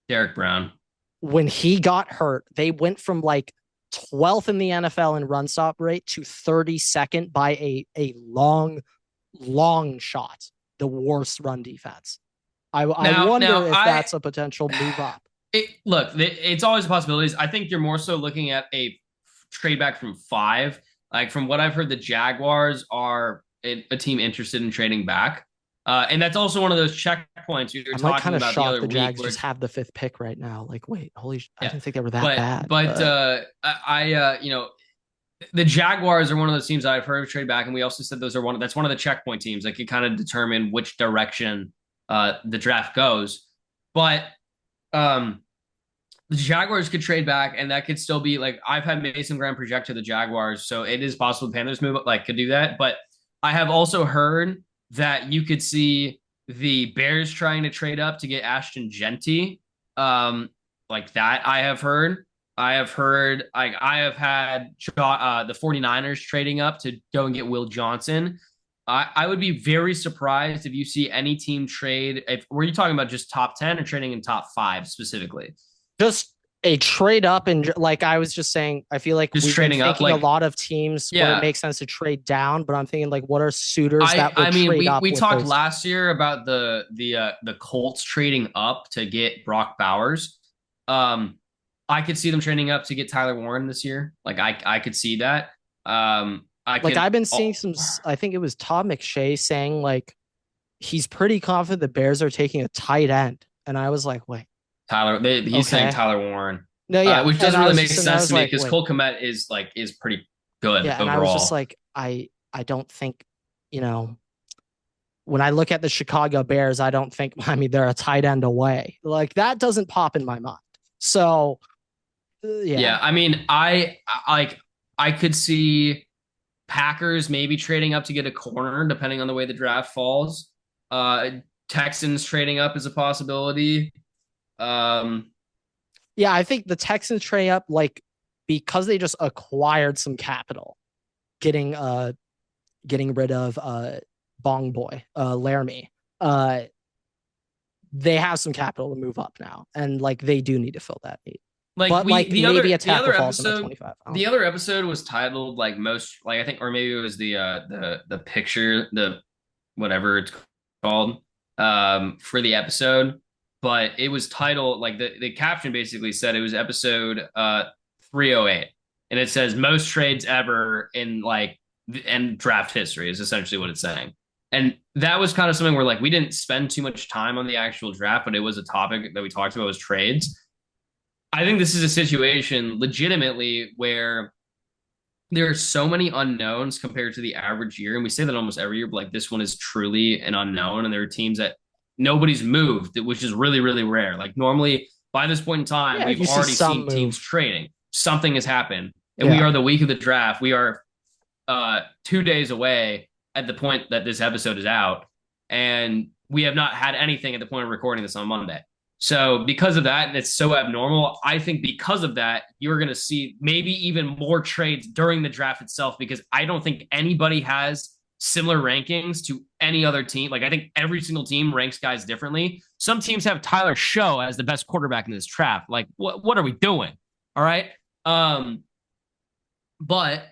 A: Derek Brown.
B: When he got hurt, they went from like 12th in the NFL in run stop rate to 32nd by a long shot. The worst run defense. I wonder
A: Now
B: if that's a potential move up.
A: It's always possibilities. I think you're more so looking at a trade back from 5. Like from what I've heard, the Jaguars are a team interested in trading back. And that's also one of those checkpoints you were
B: I'm like
A: talking
B: kind of
A: about the
B: shocked
A: other
B: the
A: week,
B: Jags
A: where
B: just
A: it's
B: have the fifth pick right now. Like, wait, I
A: yeah.
B: didn't think they were that
A: But
B: bad.
A: but you know, the Jaguars are one of those teams that I've heard of trade back, and we also said those are that's one of the checkpoint teams that can kind of determine which direction the draft goes. But um, the Jaguars could trade back, and that could still be like I've had Mason Graham project to the Jaguars, so it is possible the Panthers move like could do that. But I have also heard that you could see the Bears trying to trade up to get Ashton Genty, like that. I have heard. I have heard. I have had the 49ers trading up to go and get Will Johnson. I would be very surprised if you see any team trade. If were you talking about just top 10 or trading in top five specifically?
B: Just a trade up, and like I was just saying, I feel like
A: Just
B: we've been
A: trading up,
B: thinking a
A: like
B: lot of teams where it
A: yeah.
B: makes sense to trade down, but I'm thinking like what are suitors
A: I
B: that would
A: I mean
B: trade
A: we
B: up with
A: talked
B: those teams?
A: last year about the Colts trading up to get Brock Bowers. Um, I could see them trading up to get Tyler Warren this year. Like I could see that. I
B: Like
A: could
B: I've been seeing
A: oh,
B: some, I think it was Todd McShay saying like he's pretty confident the Bears are taking a tight end. And I was like, wait,
A: He's saying
B: okay.
A: Tyler Warren,
B: No, yeah.
A: which
B: And
A: doesn't
B: I
A: really
B: was
A: make
B: just, and I
A: sense
B: was
A: to me
B: like,
A: because
B: wait,
A: Cole Kmet is pretty good
B: yeah. And I was just
A: overall.
B: like, I don't think, you know, when I look at the Chicago Bears, I don't think, I mean, they're a tight end away. Like that doesn't pop in my mind. So,
A: Yeah,
B: yeah.
A: I mean, like I could see Packers maybe trading up to get a corner, depending on the way the draft falls. Uh, Texans trading up is a possibility. Um,
B: Yeah, I think the Texans trade up like because they just acquired some capital, getting getting rid of Bong Boy, Laramie. Uh they have some capital to move up now. And like they do need to fill that need.
A: like
B: But
A: we
B: like maybe a tackle falls in the 25. I don't
A: the
B: know.
A: other episode was titled like most like I think or maybe it was the picture the whatever it's called for the episode, but it was titled like the caption basically said it was episode 308, and it says most trades ever in like and draft history is essentially what it's saying. And that was kind of something where like we didn't spend too much time on the actual draft, but it was a topic that we talked about was trades. I think this is a situation legitimately where there are so many unknowns compared to the average year. And we say that almost every year, but like this one is truly an unknown. And there are teams that nobody's moved, which is really, really rare. Like normally by this point in time,
B: Yeah,
A: we've
B: you see
A: already
B: some
A: seen teams
B: move.
A: trading. Something has happened. And we
B: Yeah.
A: are the week of the draft. We are 2 days away at the point that this episode is out. And we have not had anything at the point of recording this on Monday. So because of that, and it's so abnormal, I think because of that, you're going to see maybe even more trades during the draft itself because I don't think anybody has similar rankings to any other team. Like I think every single team ranks guys differently. Some teams have Tyler Show as the best quarterback in this draft. Like what are we doing? All right. Um, but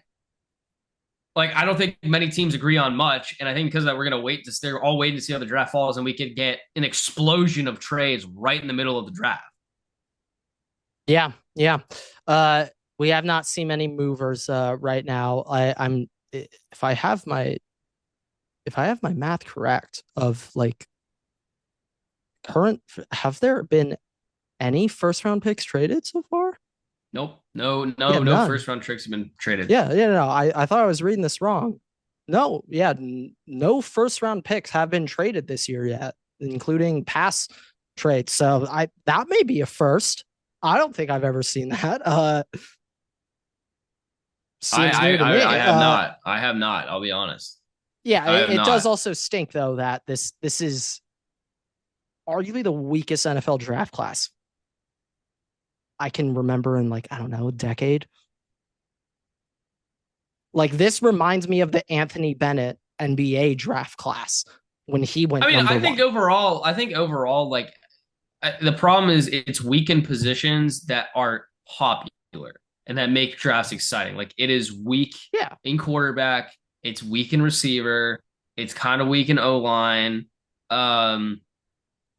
A: like I don't think many teams agree on much, and I think because of that we're gonna wait to they're all waiting to see how the draft falls, and we could get an explosion of trades right in the middle of the draft.
B: Yeah. Yeah. We have not seen many movers right now. I'm if I have my if I have my math correct of like current, have there been any first round picks traded so far?
A: Nope, no,
B: Yeah,
A: no, no
B: none.
A: first round tricks have been traded.
B: Yeah, yeah, no, I thought I was reading this wrong. No, yeah, no first round picks have been traded this year yet, including pass trades. So I that may be a first. I don't think I've ever seen that. Seems new to
A: I
B: me.
A: have not. I have not. I'll be honest.
B: Yeah,
A: I have
B: it does
A: not.
B: also stink though that this is arguably the weakest NFL draft class I can remember in like I don't know a decade. Like this reminds me of the Anthony Bennett NBA draft class when he
A: I
B: went
A: mean,
B: number one.
A: I think overall, like the problem is it's weak in positions that are popular and that make drafts exciting. Like it is weak
B: Yeah.
A: in quarterback, it's weak in receiver, it's kind of weak in O line. Um,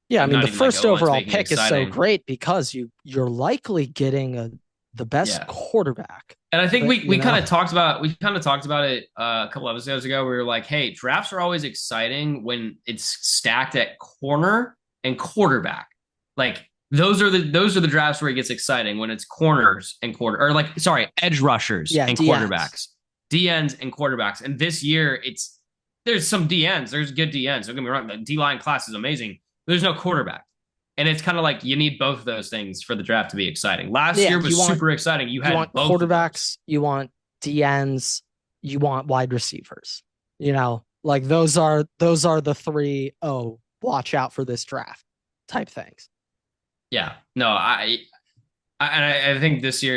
B: Yeah, I
A: like
B: mean
A: not
B: the
A: even like
B: first
A: O line's
B: overall
A: making it
B: pick is so
A: exciting.
B: great because you're likely getting the best
A: Yeah.
B: quarterback.
A: And I think
B: But
A: we kind of talked about it a couple episodes ago. We were like, hey, drafts are always exciting when it's stacked at corner and quarterback. Like those are the drafts where it gets exciting when it's corners and edge rushers
B: yeah,
A: and
B: DNs.
A: quarterbacks, DNs and quarterbacks. And this year there's some DNs, there's good DNs. Don't get me wrong, the D line class is amazing. There's no quarterback. And it's kind of like you need both of those things for the draft to be exciting. Last
B: Yeah,
A: year was super exciting. You had
B: want
A: both
B: quarterbacks, you want DNs, you want wide receivers. Like those are the three, oh, watch out for this draft type things.
A: Yeah. No, I think this year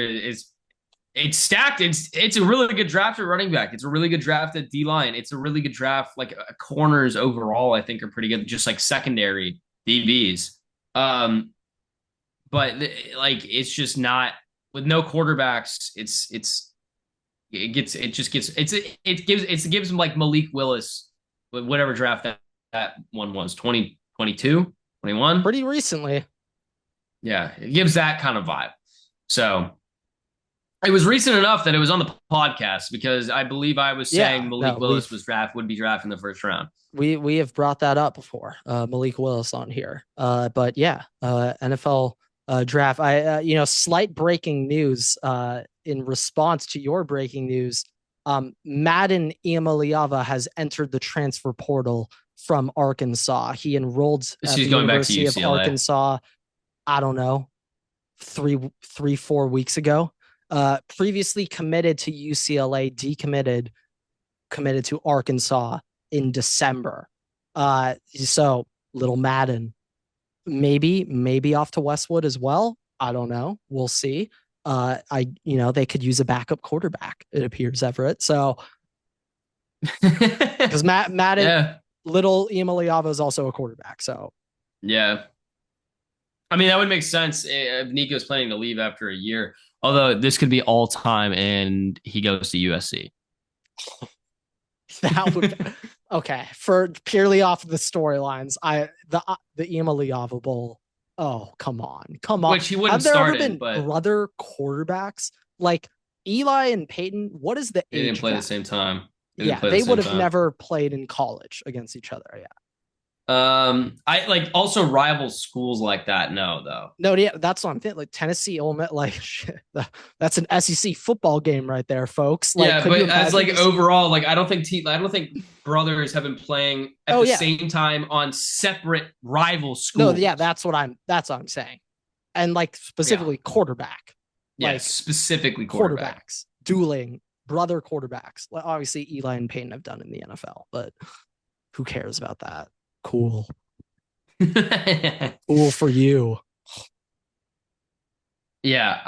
A: it's stacked. It's a really good draft at running back. It's a really good draft at D line. It's a really good draft. Like corners overall, I think are pretty good. Just like secondary DBs. But like it's just not with no quarterbacks. It gives him like Malik Willis, whatever draft that one was 2022, 21.
B: Pretty recently.
A: Yeah, it gives that kind of vibe. So it was recent enough that it was on the podcast because I believe I was saying Malik Willis would be drafted in the first round.
B: We have brought that up before, Malik Willis on here. But yeah, NFL draft. Slight breaking news in response to your breaking news. Madden Iamaleava has entered the transfer portal from Arkansas. He enrolled at the University of Arkansas. I don't know, 4 weeks ago. Previously committed to UCLA, committed to Arkansas in December. So little Madden, maybe off to Westwood as well. I don't know. We'll see. They could use a backup quarterback, it appears, Everett. So because Madden, yeah. Little Iamaleava is also a quarterback. So
A: yeah. I mean, that would make sense if Nico's planning to leave after a year. Although this could be all time and he goes to USC.
B: That would okay. For purely off of the storylines, the Iamaleava Bowl. Oh, come on.
A: Which he wouldn't start in, but
B: brother quarterbacks like Eli and Peyton. What is the age?
A: They didn't play at the same time.
B: They would have never played in college against each other. Yeah.
A: I like also rival schools like that. No, though.
B: No, yeah, that's what I'm thinking. Like Tennessee, Ole Miss, like shit, that's an SEC football game right there, folks. Like,
A: yeah, but as like overall, like I don't think brothers have been playing at the same time on separate rival schools.
B: No, yeah, that's what I'm saying, and like specifically quarterback.
A: Yeah, like, specifically
B: quarterbacks dueling brother quarterbacks. Well, obviously Eli and Peyton have done in the NFL, but who cares about that? Cool. Cool for you.
A: Yeah,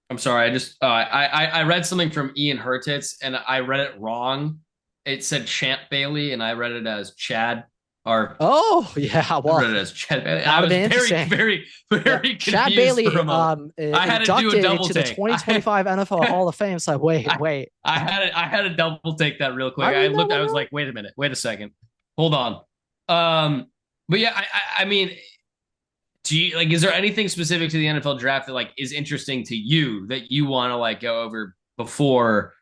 A: I'm sorry. I just I read something from Ian Hertitz and I read it wrong. It said Champ Bailey and I read it as Chad.
B: Oh yeah, well,
A: I read it as Chad Bailey. I was very confused.
B: Chad Bailey.
A: I had to do a double take.
B: The 2025 NFL Hall of Fame. So wait.
A: I had to double take that real quick. I looked. I was like, wait a minute. Wait a second. Hold on. But yeah, I mean, do you like? Is there anything specific to the NFL draft that like is interesting to you that you want to like go over before?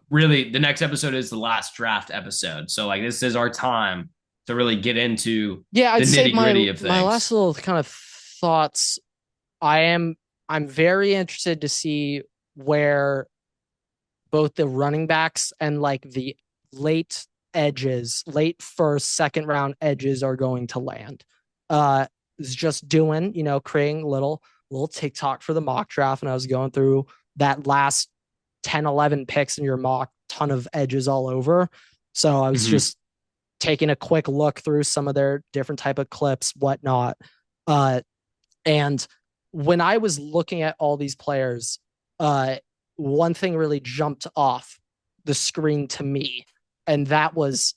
A: Really the next episode is the last draft episode. So like this is our time to really get into
B: the
A: nitty-gritty of things.
B: My last little kind of thoughts. I'm very interested to see where both the running backs and like the late first, second round edges are going to land. Is just doing, creating little TikTok for the mock draft. And I was going through that last 10, 11 picks in your mock, ton of edges all over. So I was just taking a quick look through some of their different type of clips, whatnot. And when I was looking at all these players, one thing really jumped off the screen to me, and that was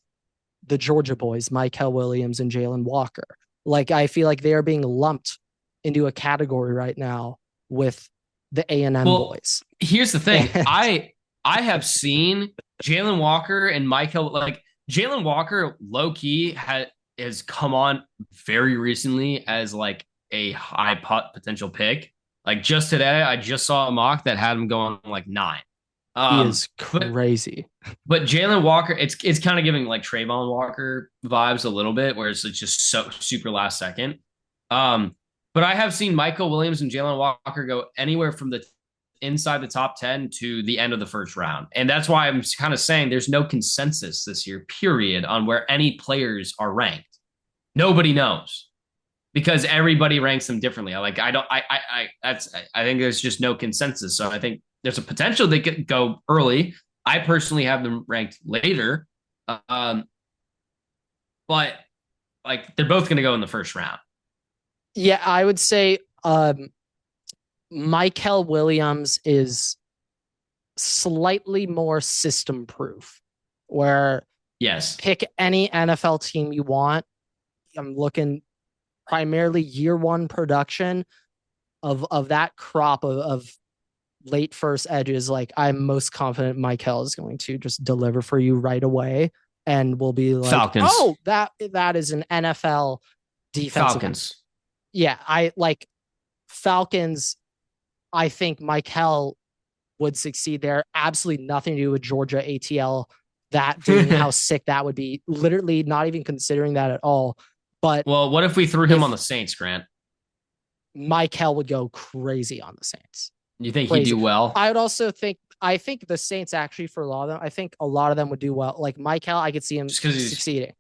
B: the Georgia boys, Mykel Williams and Jalen Walker. Like, I feel like they are being lumped into a category right now with the A&M boys.
A: Here's the thing. I have seen Jalen Walker and Mykel, like Jalen Walker low key has come on very recently as like a high potential pick. Like just today, I just saw a mock that had him going like 9.
B: He is
A: But
B: crazy.
A: Jalen Walker, it's kind of giving like Trayvon Walker vibes a little bit, where it's just so super last second. Um, but I have seen Michael Williams and Jalen Walker go anywhere from the inside the top 10 to the end of the first round. And that's why I'm kind of saying there's no consensus this year, period, on where any players are ranked. Nobody knows because everybody ranks them differently. Like I don't I think there's just no consensus. So I think there's a potential they could go early. I personally have them ranked later. Um, but like they're both going to go in the first round.
B: Yeah, I would say Michael Williams is slightly more system proof, where
A: Yes.
B: pick any NFL team you want. I'm looking primarily year one production of that crop of late first edges. Like I'm most confident Michael is going to just deliver for you right away and will be like,
A: Falcons.
B: oh, that is an NFL defensive.
A: Falcons.
B: Yeah, I like Falcons. I think Michael would succeed there. Absolutely nothing to do with Georgia ATL. That being how sick that would be. Literally not even considering that at all. But
A: well, what if we threw him on the Saints, Grant?
B: Michael would go crazy on the Saints.
A: You think
B: Crazy.
A: he'd do well?
B: I would also think I think the Saints actually for a lot of them, I think a lot of them would do well. Like Michael, I could see him succeeding.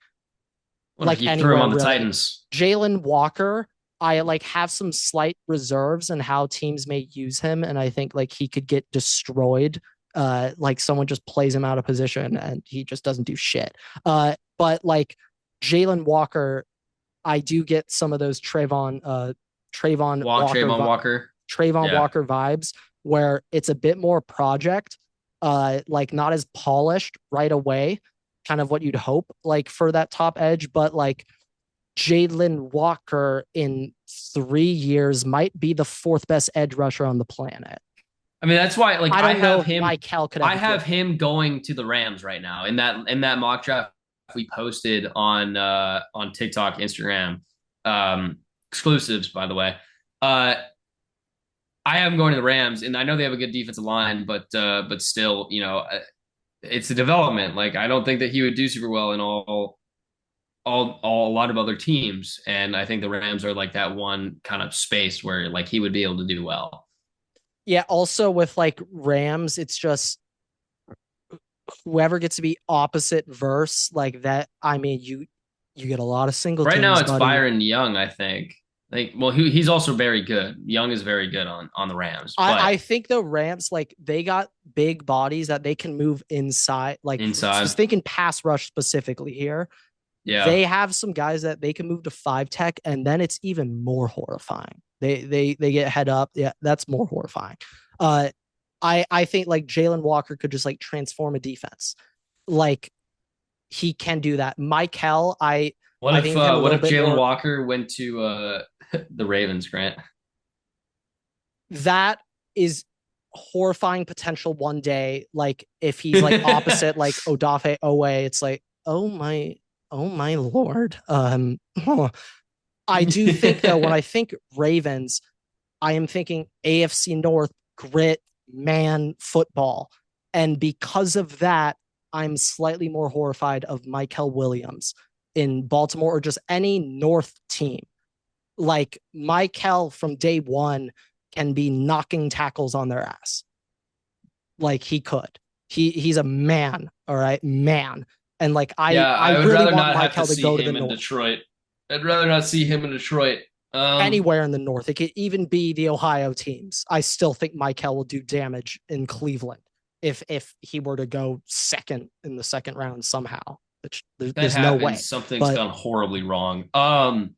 A: What like if you threw him on the Titans?
B: Jalen Walker, I like have some slight reserves in how teams may use him, and I think like he could get destroyed. Like someone just plays him out of position and he just doesn't do shit. But like Jalen Walker, I do get some of those Trayvon Walker vibes where it's a bit more project, like not as polished right away, kind of what you'd hope like for that top edge, but like Jalen Walker in 3 years might be the 4th best edge rusher on the planet.
A: I mean, that's why like I have him.
B: I
A: have him going to the Rams right now in that mock draft we posted on TikTok, Instagram, exclusives by the way. I have him going to the Rams, and I know they have a good defensive line, but still, you know, it's a development. Like I don't think that he would do super well in a lot of other teams, and I think the Rams are like that one kind of space where like he would be able to do well.
B: Yeah, also with like Rams, it's just whoever gets to be opposite verse like that. I mean, you get a lot of single.
A: Right now, it's Byron Young, I think. Like, well, he's also very good. Young is very good on the Rams.
B: I think the Rams, like, they got big bodies that they can move inside. Like, just thinking pass rush specifically here.
A: Yeah,
B: they have some guys that they can move to 5 tech, and then it's even more horrifying. They get head up. Yeah, that's more horrifying. I think like Jalen Walker could just like transform a defense. Like he can do that. Michael,
A: what if Jalen Walker went to the Ravens, Grant?
B: That is horrifying potential one day. Like if he's like opposite like Odafe Owe, it's like, oh my Lord. I do think though, when I think Ravens, I am thinking AFC North grit, man football. And because of that, I'm slightly more horrified of Michael Williams in Baltimore or just any North team. Like Michael from day one can be knocking tackles on their ass. Like he could. He's a man, all right? Man. And like I
A: would
B: really
A: rather
B: want
A: not
B: Michael
A: have to
B: to go
A: see
B: to the
A: him in
B: North.
A: Detroit. I'd rather not see him in Detroit.
B: Anywhere in the North. It could even be the Ohio teams. I still think Michael will do damage in Cleveland if he were to go second in the second round somehow. Which there's no way.
A: Something's gone horribly wrong.
B: I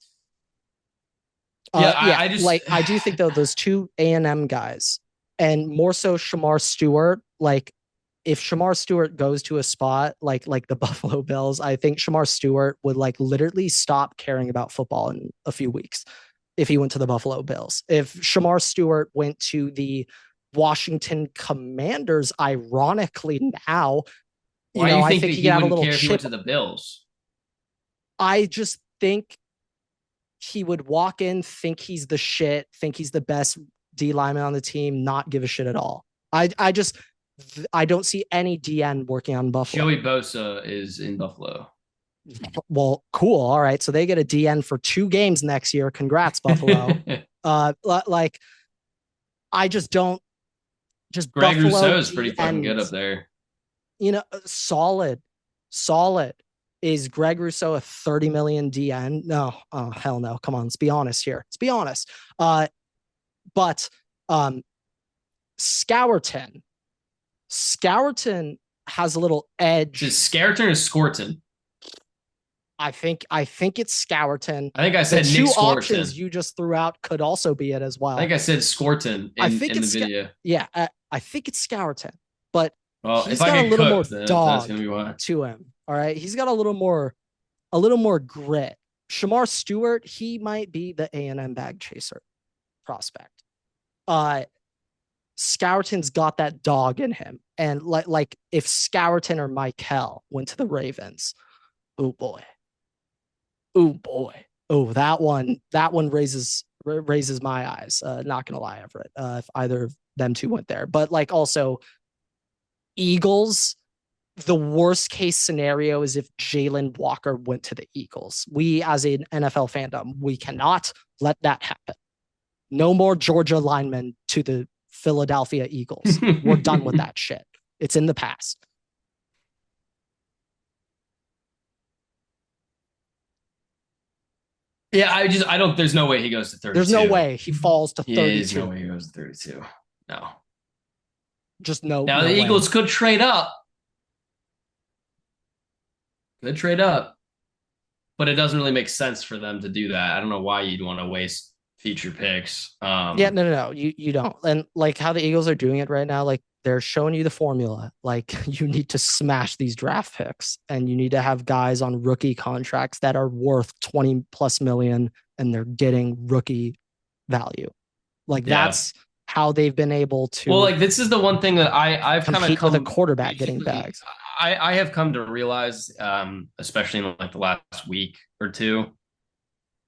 B: do think though those two A&M guys, and more so Shamar Stewart, like if Shamar Stewart goes to a spot like the Buffalo Bills, I think Shamar Stewart would like literally stop caring about football in a few weeks if he went to the Buffalo Bills. If Shamar Stewart went to the Washington Commanders, ironically now,
A: I think he have a little chip. He went to the Bills?
B: I just think he would walk in, think he's the shit, think he's the best D lineman on the team, not give a shit at all. I don't see any DN working on Buffalo.
A: Joey Bosa is in Buffalo.
B: Well, cool. All right. So they get a DN for 2 games next year. Congrats, Buffalo. Like I just don't just
A: Greg
B: Buffalo
A: Rousseau is pretty fucking good up there.
B: Solid. Is Greg Rousseau a 30 million DN? No. Oh, hell no. Come on. Let's be honest here. Let's be honest. But Scourton has a little edge.
A: Is Scourton or Scorton?
B: I think it's Scourton.
A: I think I said
B: the
A: Nick
B: two
A: Scorton.
B: Options you just threw out could also be it as well.
A: I think I said Scorton in the video.
B: Yeah, I think it's Scourton, but
A: he's got a little more dog
B: to him. All right, he's got a little more grit. Shamar Stewart, he might be the A&M bag chaser prospect. Scourton's got that dog in him, and like if Scourton or Michael went to the Ravens, oh boy, oh that one raises my eyes. Not gonna lie, Everett. If either of them two went there, but like also Eagles. The worst case scenario is if Jalen Walker went to the Eagles. We, as an NFL fandom, we cannot let that happen. No more Georgia linemen to the Philadelphia Eagles. We're done with that shit. It's in the past.
A: Yeah, I don't. There's no way he goes to 32.
B: There's no way he falls to 32.
A: There's no way he goes to 32. No.
B: Just no.
A: Now the Eagles could trade up. Good trade up, but it doesn't really make sense for them to do that. I don't know why you'd want to waste future picks.
B: Yeah, no, you don't. And like how the Eagles are doing it right now, like they're showing you the formula. Like you need to smash these draft picks, and you need to have guys on rookie contracts that are worth 20+ million, and they're getting rookie value. Like that's how they've been able to.
A: Well, like this is the one thing that I've kind of
B: come with a quarterback getting bags.
A: I have come to realize, especially in like the last week or two,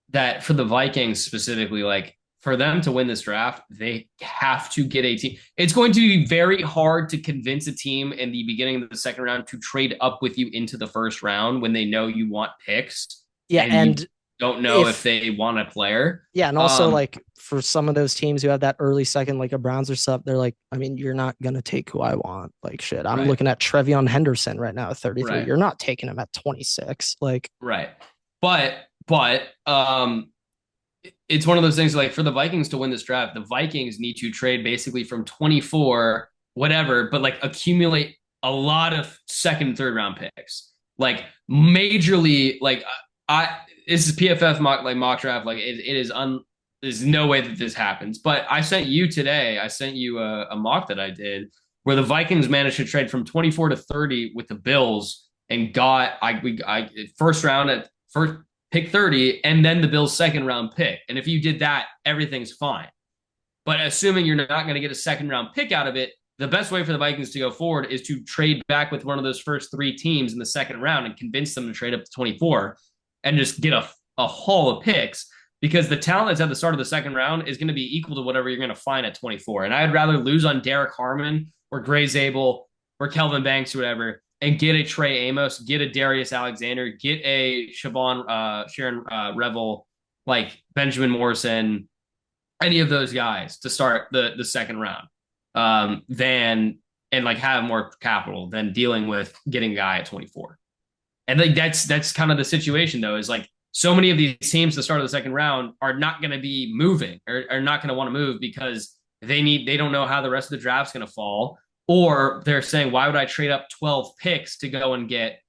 A: that for the Vikings specifically, like for them to win this draft, they have to get a team. It's going to be very hard to convince a team in the beginning of the second round to trade up with you into the first round when they know you want picks.
B: Yeah, and
A: don't know if they want a player.
B: Yeah, and also like for some of those teams who have that early second, like a Browns or stuff, they're like, I mean, you're not gonna take who I want. Like shit. I'm looking at Trevion Henderson right now at 33. Right. You're not taking him at 26. Like
A: right. But it's one of those things like for the Vikings to win this draft, the Vikings need to trade basically from 24, whatever, but like accumulate a lot of second and third round picks. Like majorly, like this is PFF mock draft. Like there's no way that this happens. But I sent you a mock that I did where the Vikings managed to trade from 24 to 30 with the Bills and got first round at first pick 30 and then the Bills' second round pick. And if you did that, everything's fine. But assuming you're not going to get a second round pick out of it, the best way for the Vikings to go forward is to trade back with one of those first 3 teams in the second round and convince them to trade up to 24 and just get a haul of picks, because the talent that's at the start of the second round is going to be equal to whatever you're going to find at 24. And I'd rather lose on Derek Harmon or Gray Zabel or Kelvin Banks or whatever and get a Trey Amos, get a Darius Alexander, get a Sharon Revel, like Benjamin Morrison, any of those guys to start the second round, and like have more capital than dealing with getting a guy at 24. And like that's kind of the situation though, is like so many of these teams at the start of the second round are not going to be moving or are not going to want to move because they don't know how the rest of the draft's going to fall. Or they're saying, why would I trade up 12 picks to go and get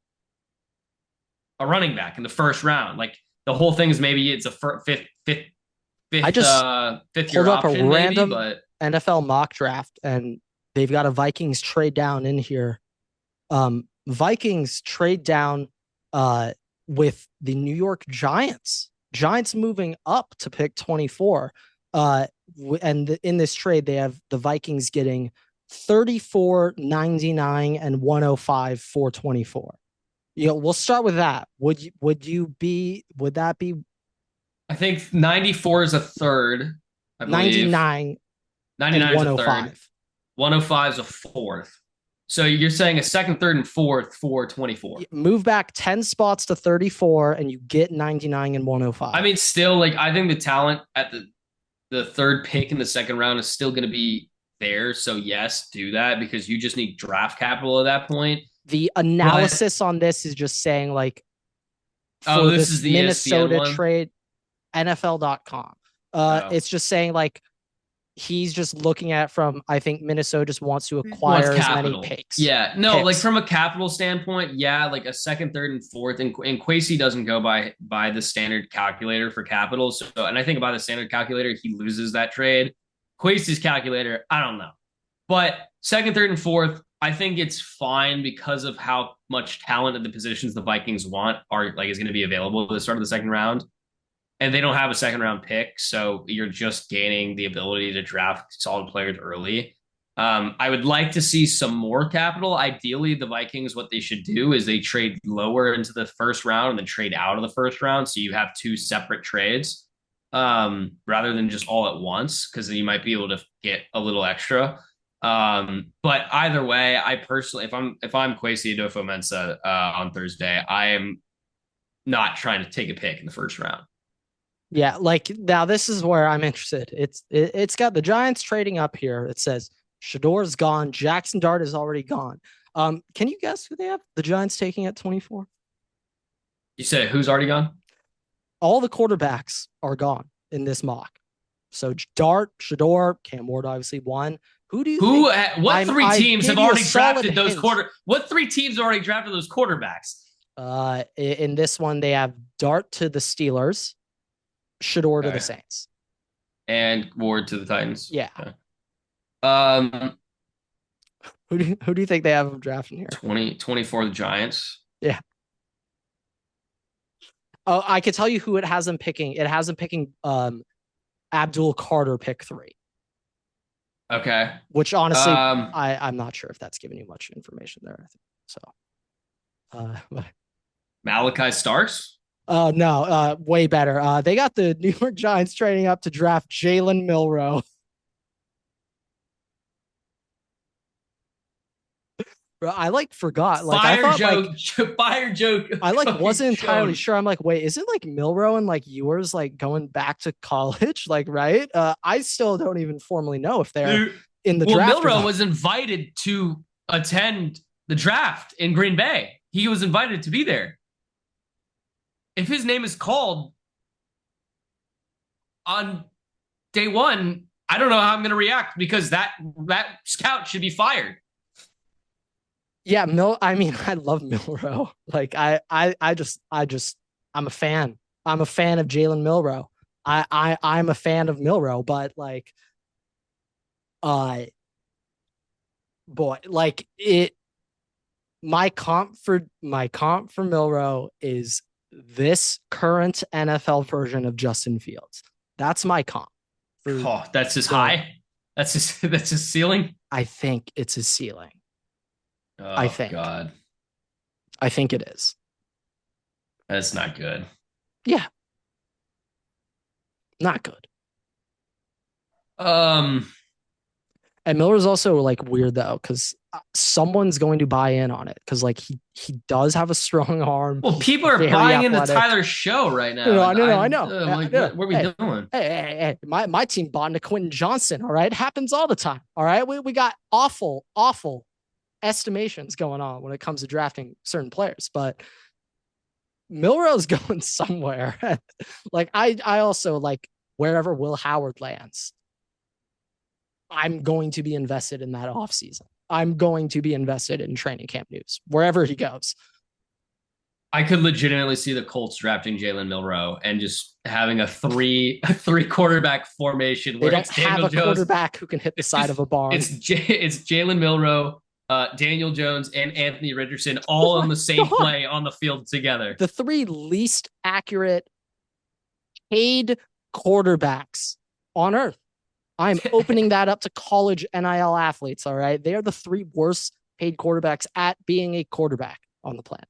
A: a running back in the first round? Like the whole thing is maybe it's a fifth
B: I just
A: fifth year
B: pulled up
A: option,
B: a random
A: maybe, but
B: NFL mock draft, and they've got a Vikings trade down in here. Vikings trade down with the New York Giants. Giants moving up to pick 24. And in this trade, they have the Vikings getting 34, 99, and 105 for 24. We'll start with that. Would that be
A: I think 94 is a third, I believe.
B: 99 and
A: 99 is a third.
B: 105.
A: 105 is a fourth. So you're saying a second, third, and fourth for 24.
B: Move back 10 spots to 34 and you get 99 and 105.
A: I mean, still, like, I think the talent at the third pick in the second round is still going to be there. So, yes, do that because you just need draft capital at that point.
B: The
A: But,
B: analysis on this is just saying, like,
A: oh,
B: for
A: this
B: this
A: is the ESPN
B: Minnesota
A: one.
B: trade, NFL.com.
A: Oh,
B: It's just saying, like, he's just looking at from, I think Minnesota just wants to
A: wants
B: acquire as many
A: capital.
B: picks.
A: Yeah, no, like from a capital standpoint, yeah, like a second, third, and fourth, and Quasi doesn't go by the standard calculator for capital. So, and I think by the standard calculator, he loses that trade. Quasi's calculator, I don't know, but second, third, and fourth, I think it's fine because of how much talent at the positions the Vikings want are like is going to be available at the start of the second round. And they don't have a second round pick, so you're just gaining the ability to draft solid players early. I would like to see some more capital. Ideally, the Vikings, what they should do is they trade lower into the first round and then trade out of the first round. So you have two separate trades rather than just all at once, because then you might be able to get a little extra. But either way, I personally, if I'm Kwesi Adofo-Mensah on Thursday, I am not trying to take a pick in the first round.
B: Yeah, like now this is where I'm interested. It's got the Giants trading up here. It says Shador's gone. Jackson Dart is already gone. Can you guess who they have? The Giants taking at 24.
A: You said who's already gone?
B: All the quarterbacks are gone in this mock. So Dart, Shador, Cam Ward, obviously one. Who do you think?
A: What three teams have already drafted those
B: hint.
A: What three teams already drafted those quarterbacks?
B: In this one, they have Dart to the Steelers, Shador to the Saints,
A: and Ward to the Titans.
B: Yeah.
A: Okay.
B: Who do you think they have drafting here?
A: 24 the Giants.
B: Yeah. Oh, I could tell you who it has them picking. It has them picking Abdul Carter pick 3.
A: Okay.
B: Which honestly, I'm not sure if that's giving you much information there. I think so.
A: Malachi Starks?
B: No, way better. They got the New York Giants trading up to draft Jalen Milroe. I forgot.
A: Fire I thought fire joke.
B: I wasn't entirely sure. I'm like, wait, isn't Milroe and yours going back to college? Right? I still don't even formally know if they're in the draft.
A: Milroe was invited to attend the draft in Green Bay. He was invited to be there. If his name is called on day one, I don't know how I'm going to react because that scout should be fired.
B: Yeah, I mean, I love Milroe. I'm a fan. I'm a fan of Jalen Milroe. I'm a fan of Milroe, but my comp for Milroe is this current NFL version of Justin Fields. That's my comp.
A: That's his high. That's his ceiling.
B: I think it's his ceiling.
A: Oh,
B: I think.
A: God.
B: I think it is.
A: That's not good.
B: Yeah. Not good. And Miller's also weird though, because someone's going to buy in on it because he does have a strong arm.
A: Well, people are buying into Tyler's show right now.
B: I know.
A: What are we doing?
B: Hey, my team bought into Quentin Johnson. All right, it happens all the time. All right, we got awful estimations going on when it comes to drafting certain players, but Milroe's going somewhere. I also wherever Will Howard lands, I'm going to be invested in that offseason. I'm going to be invested in training camp news wherever he goes.
A: I could legitimately see the Colts drafting Jalen Milroe and just having a three quarterback formation.
B: They don't have a quarterback who can hit the side of a barn.
A: It's Jalen Milroe, Daniel Jones, and Anthony Richardson all on the same play on the field together.
B: The 3 least accurate paid quarterbacks on earth. I'm opening that up to college NIL athletes, all right? They are the 3 worst paid quarterbacks at being a quarterback on the planet.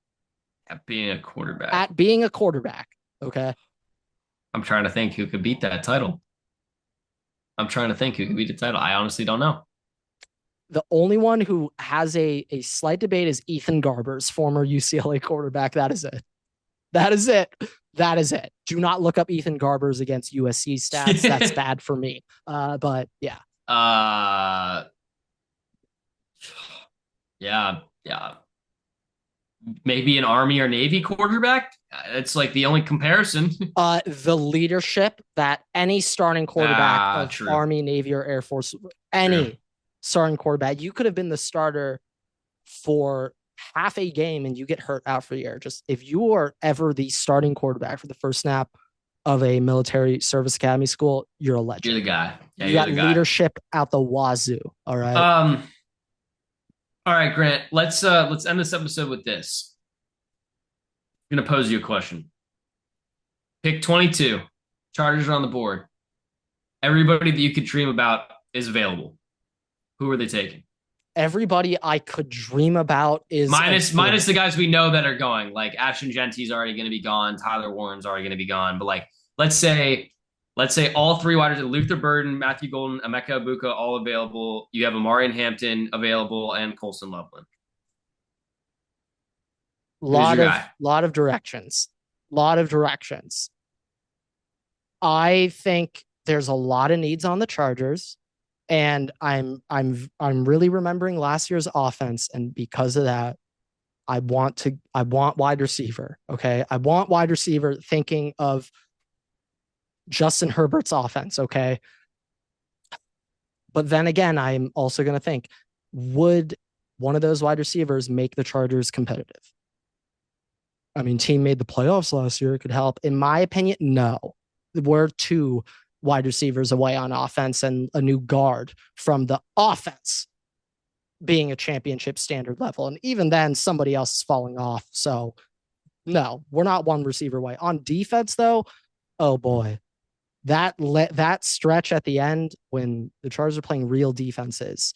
A: At being a quarterback.
B: At being a quarterback, okay?
A: I'm trying to think who could beat that title. I'm trying to think who could beat the title. I honestly don't know.
B: The only one who has a slight debate is Ethan Garbers, former UCLA quarterback. That is it. That is it. That is it. Do not look up Ethan Garbers against USC stats. That's bad for me. But yeah.
A: uh, yeah, yeah. Maybe an Army or Navy quarterback. It's like the only comparison.
B: The leadership that any starting quarterback of
A: True,
B: Army, Navy, or Air Force,
A: true.
B: any starting quarterback, you could have been the starter for half a game and you get hurt out for the year. Just if you are ever the starting quarterback for the first snap of a military service academy school, you're a
A: You're the
B: legend.
A: guy. Yeah,
B: You
A: you're
B: got
A: the guy.
B: leadership out the wazoo. All right.
A: Um, all right, Grant. Let's end this episode with this. I'm gonna pose you a question. Pick 22. Chargers are on the board. Everybody that you could dream about is available. Who are they taking?
B: Everybody I could dream about is
A: Minus the guys we know that are going. Like Ashton Genty's already going to be gone. Tyler Warren's already going to be gone. But like, let's say all three wide receivers: Luther Burden, Matthew Golden, Emeka Ibuka, all available. You have Amarian Hampton available and Colson Loveland. Who's your guy?
B: Lot of directions. Lot of directions. I think there's a lot of needs on the Chargers, and I'm really remembering last year's offense, and because of that, I want wide receiver. Okay, I want wide receiver. Thinking of Justin Herbert's offense. Okay, but then again, I'm also going to think, would one of those wide receivers make the Chargers competitive? I mean, team made the playoffs last year. It could help. In my opinion, no. We're two wide receivers away on offense and a new guard from the offense being a championship standard level. And even then, somebody else is falling off. So, no, we're not one receiver away. On defense, though, oh boy, that stretch at the end when the Chargers are playing real defenses,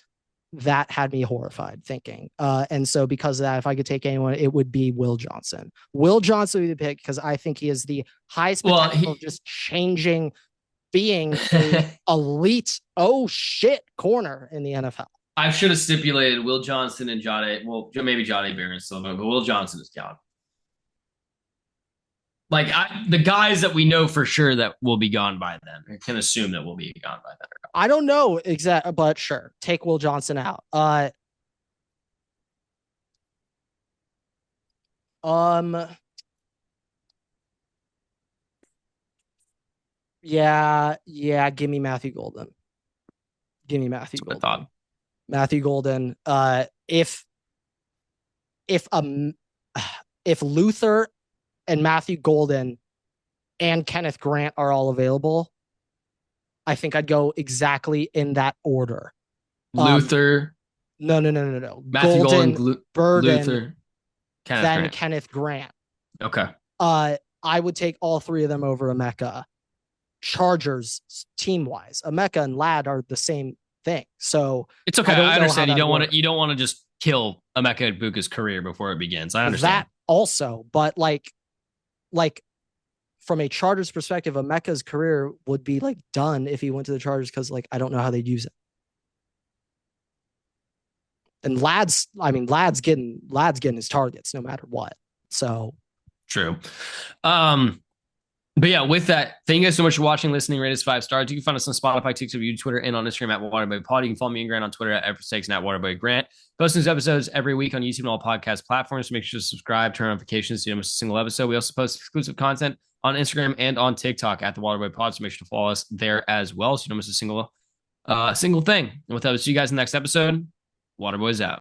B: that had me horrified thinking. And so because of that, if I could take anyone, it would be Will Johnson. Will Johnson would be the pick because I think he is the highest potential of just changing, being a elite, oh shit, corner in the NFL.
A: I should have stipulated Will Johnson and Jade. Well, maybe Jade Barron's still, but Will Johnson is gone. Like the guys that we know for sure that will be gone by then. I can assume that will be gone by then.
B: I don't know exactly, but sure, take Will Johnson out. Um, yeah, give me Matthew Golden. Give me Matthew
A: That's what
B: Golden.
A: I thought.
B: Matthew Golden. If um if Luther and Matthew Golden and Kenneth Grant are all available, I think I'd go exactly in that order.
A: Luther.
B: No.
A: Matthew Golden,
B: Burden,
A: Luther,
B: then Grant. Kenneth Grant.
A: Okay.
B: I would take all three of them over Emeka. Chargers team wise, Emeka and Ladd are the same thing. So
A: it's okay. I understand. You don't want to just kill Emeka Ibuka's career before it begins. I understand
B: that also, but like from a Chargers perspective, Emeka's career would be like done if he went to the Chargers because like I don't know how they'd use it. And Ladd's getting his targets no matter what. So
A: true. But yeah, with that, thank you guys so much for watching, listening, rate us 5 stars. You can find us on Spotify, TikTok, YouTube, Twitter, and on Instagram at Waterboy Pod. You can follow me and Grant on Twitter at @Mistakes and at Waterboy Grant. Posting these episodes every week on YouTube and all podcast platforms. So make sure to subscribe, turn on notifications so you don't miss a single episode. We also post exclusive content on Instagram and on TikTok at the Waterboy Pod. So make sure to follow us there as well so you don't miss a single thing. And with that, we'll see you guys in the next episode. Waterboy's out.